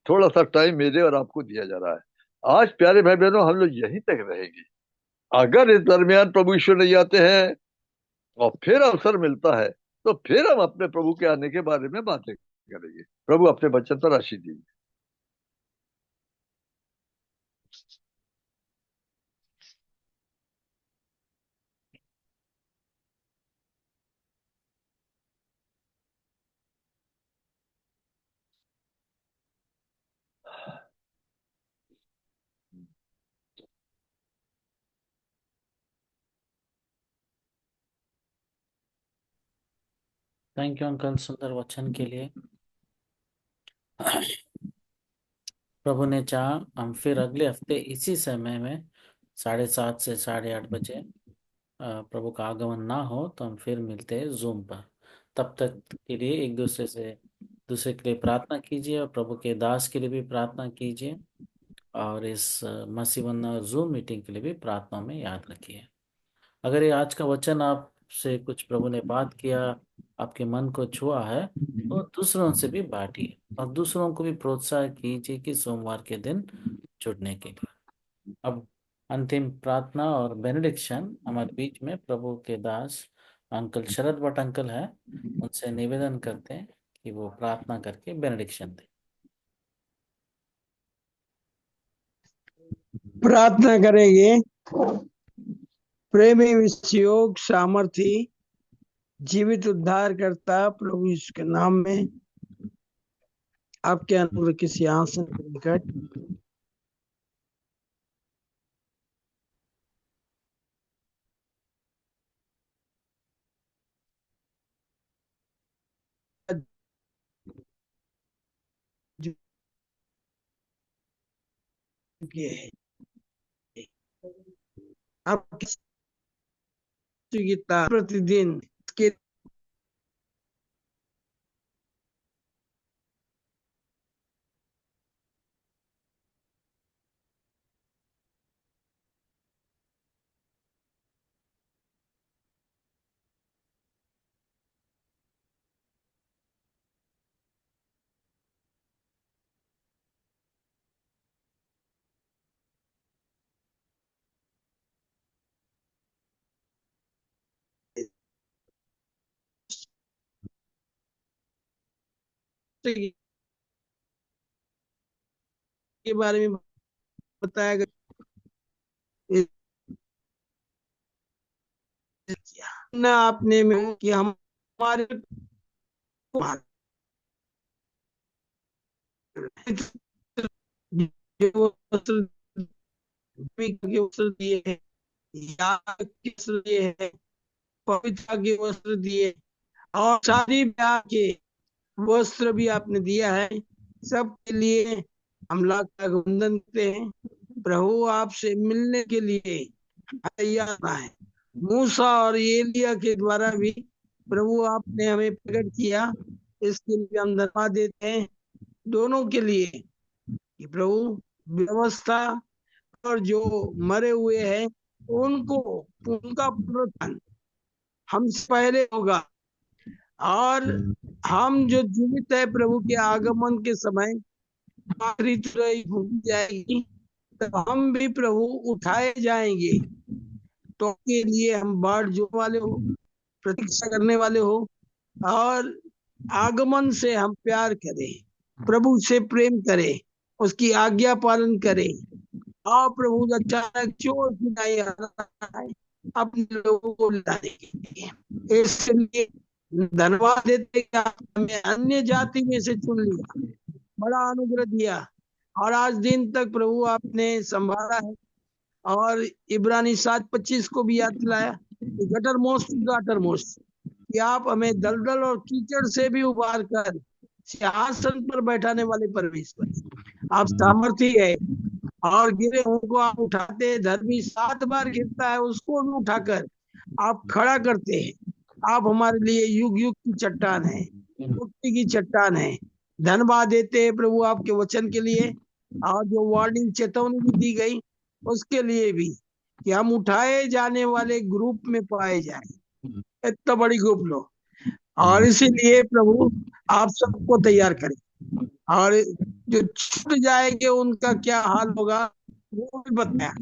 थोड़ा सा टाइम मेरे और आपको दिया जा रहा है। आज प्यारे भाई बहनों, हम लोग यहीं तक रहेंगे। अगर इस दरमियान प्रभु ईश्वर नहीं आते हैं और फिर अवसर मिलता है, तो फिर हम अपने प्रभु के आने के बारे में बातें करेंगे। प्रभु अपने वचन पर आशीष दीजिए। थैंक यू अंकल, सुंदर वचन के लिए। प्रभु ने चाहा हम फिर अगले हफ्ते इसी समय में 7:30 से 8:30 बजे, प्रभु का आगमन ना हो तो हम फिर मिलते हैं जूम पर। तब तक के लिए एक दूसरे के लिए प्रार्थना कीजिए और प्रभु के दास के लिए भी प्रार्थना कीजिए, और इस मसीह जूम मीटिंग के लिए भी प्रार्थना में याद रखिए। अगर ये आज का वचन आपसे कुछ प्रभु ने बात किया, आपके मन को छुआ है, तो दूसरों से भी बांटिए और दूसरों को भी प्रोत्साहित कीजिए कि सोमवार के दिन जुड़ने के लिए। अब अंतिम प्रार्थना और बेनेडिक्शन हमारे बीच में प्रभु के दास अंकल शरद भट्ट अंकल है, उनसे निवेदन करते हैं कि वो प्रार्थना करके बेनेडिक्शन दें। प्रार्थना करेंगे। प्रेमी विषयोग सामर्थी जीवित उद्धार करता प्रभु यीशु के नाम में आपके अनुग्रह के सिंहासन के निकट, चुके हैं। आप प्रतिदिन के के बारे में बताया गया ना आपने में कि हमारे जो वस्त्र के वस्त्र दिए हैं, याग के वस्त्र दिए हैं, पवित्रता के वस्त्र दिए और शादी ब्याह के वस्त्र भी आपने दिया है। सबके लिए हम लाख लाख वंदन करते हैं। प्रभु आपसे मिलने के लिए तैयार है। मूसा और एलिया के द्वारा भी प्रभु आपने हमें प्रकट किया, इसके लिए हम धन्यवाद देते हैं दोनों के लिए कि प्रभु व्यवस्था और जो मरे हुए हैं उनको उनका पुनरुत्थान हमसे पहले होगा और हम जो जीवित है प्रभु के आगमन के समय आखिरी तुरही फूंकी जाएगी तब हम भी प्रभु उठाए जाएंगे। तो के लिए हम बाट जो वाले हो, प्रतीक्षा करने वाले हो और आगमन से हम प्यार करें, प्रभु से प्रेम करें, उसकी आज्ञा पालन करें और प्रभु अचानक चोर सुनाई आ रहा है अपने लोगों को लाने के लिए। इसलिए धन्यवाद देते कि हमें अन्य जाति में से चुन लिया, बड़ा अनुग्रह दिया और आज दिन तक प्रभु आपने संभाला है। और इब्रानी 7:25 को भी याद दिलाया गटर मोस्ट गाटर मोस्ट कि आप हमें दलदल और कीचड़ से भी उबार कर सिंहासन पर बैठाने वाले परमेश्वर आप सामर्थी है और गिरे को आप उठाते। धर्मी 7 बार गिरता है उसको भी उठाकर आप खड़ा करते हैं। आप हमारे लिए युग युग की चट्टान है, मुक्ति की चट्टान है। धन्यवाद देते हैं प्रभु आपके वचन के लिए और जो वार्निंग चेतावनी भी दी गई उसके लिए भी कि हम उठाए जाने वाले ग्रुप में पाए जाए। इतना बड़ी ग्रुप लो और इसीलिए प्रभु आप सबको तैयार करें और जो छूट जाएंगे उनका क्या हाल होगा वो भी बताया।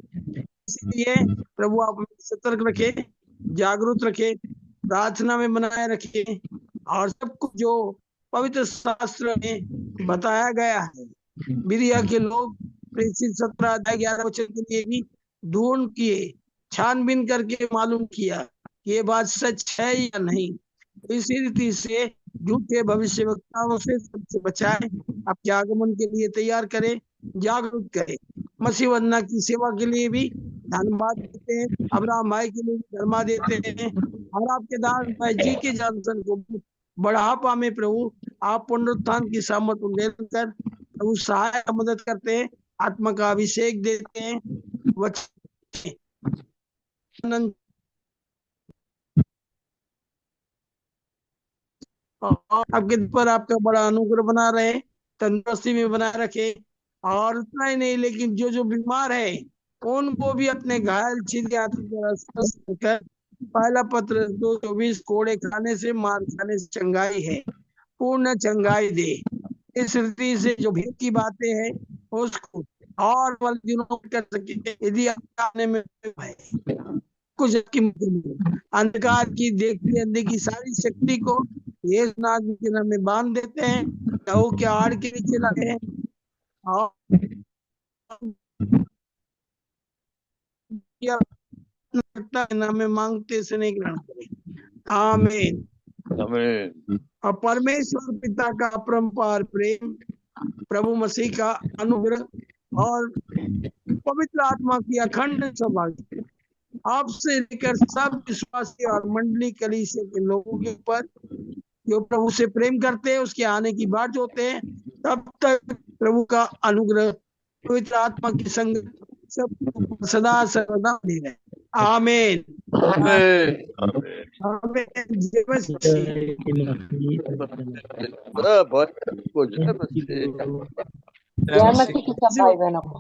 इसलिए प्रभु आप सतर्क रखे, जागरूक रखे, प्रार्थना में बनाए रखे और सब कुछ जो पवित्र शास्त्र में बताया गया है बिरिया के लोग प्रेषित 17:11 वचन के लिए भी ढूंढ किए, छानबीन करके मालूम किया कि ये बात सच है या नहीं। इसी रीति से झूठे भविष्यवक्ताओं से सबसे बचाए, आपके आगमन के लिए तैयार करें, जागरूक करें। मसीह वंदना की सेवा के लिए भी धन्यवाद देते हैं, अब्राहम भाई के लिए भी धन्यवाद देते हैं और आपके दास भाई जी के जानसन को बढ़ापा में प्रभु आप पुनरुत्थान की सामर्थ कर प्रभु सहाय मदद करते हैं, आत्मा का अभिषेक देते हैं, वचन और आपके पर आपका बड़ा अनुग्रह बना रहे, तंदुरुस्ती में बना रखे और उतना ही नहीं लेकिन जो जो बीमार है उनको भी अपने घायल छिद्र कर पहला पत्र 2:24 कोड़े खाने से मार खाने से चंगाई है, पूर्ण चंगाई दे। इस रीति से जो भेद की बातें हैं उसको और वाले दिनों में कर सके यदि आने में है कुछ अंधकार की देखती अंधे की सारी शक्ति को ये के नाम में बांध देते हैं, लहू के आड़ के नीचे लाते हैं और नाम में मांगते से नहीं ग्रहण करें। आमीन आमीन। और परमेश्वर पिता का अपरंपार प्रेम, प्रभु मसीह का अनुग्रह और पवित्र आत्मा की अखंड सौभाग्य आपसे लेकर सब विश्वासी और मंडली कलीसिया के लोगों के ऊपर जो प्रभु से प्रेम करते हैं उसके आने की बात होते हैं तब तक प्रभु का अनुग्रह पवित्र आत्मा की संगत सबके ऊपर सदा सर्वदा बनी रहे। आमीन आमीन आमीन। जय मसीह। बहुत कुछ है बस जय मसीह की सब भाई बहनों को।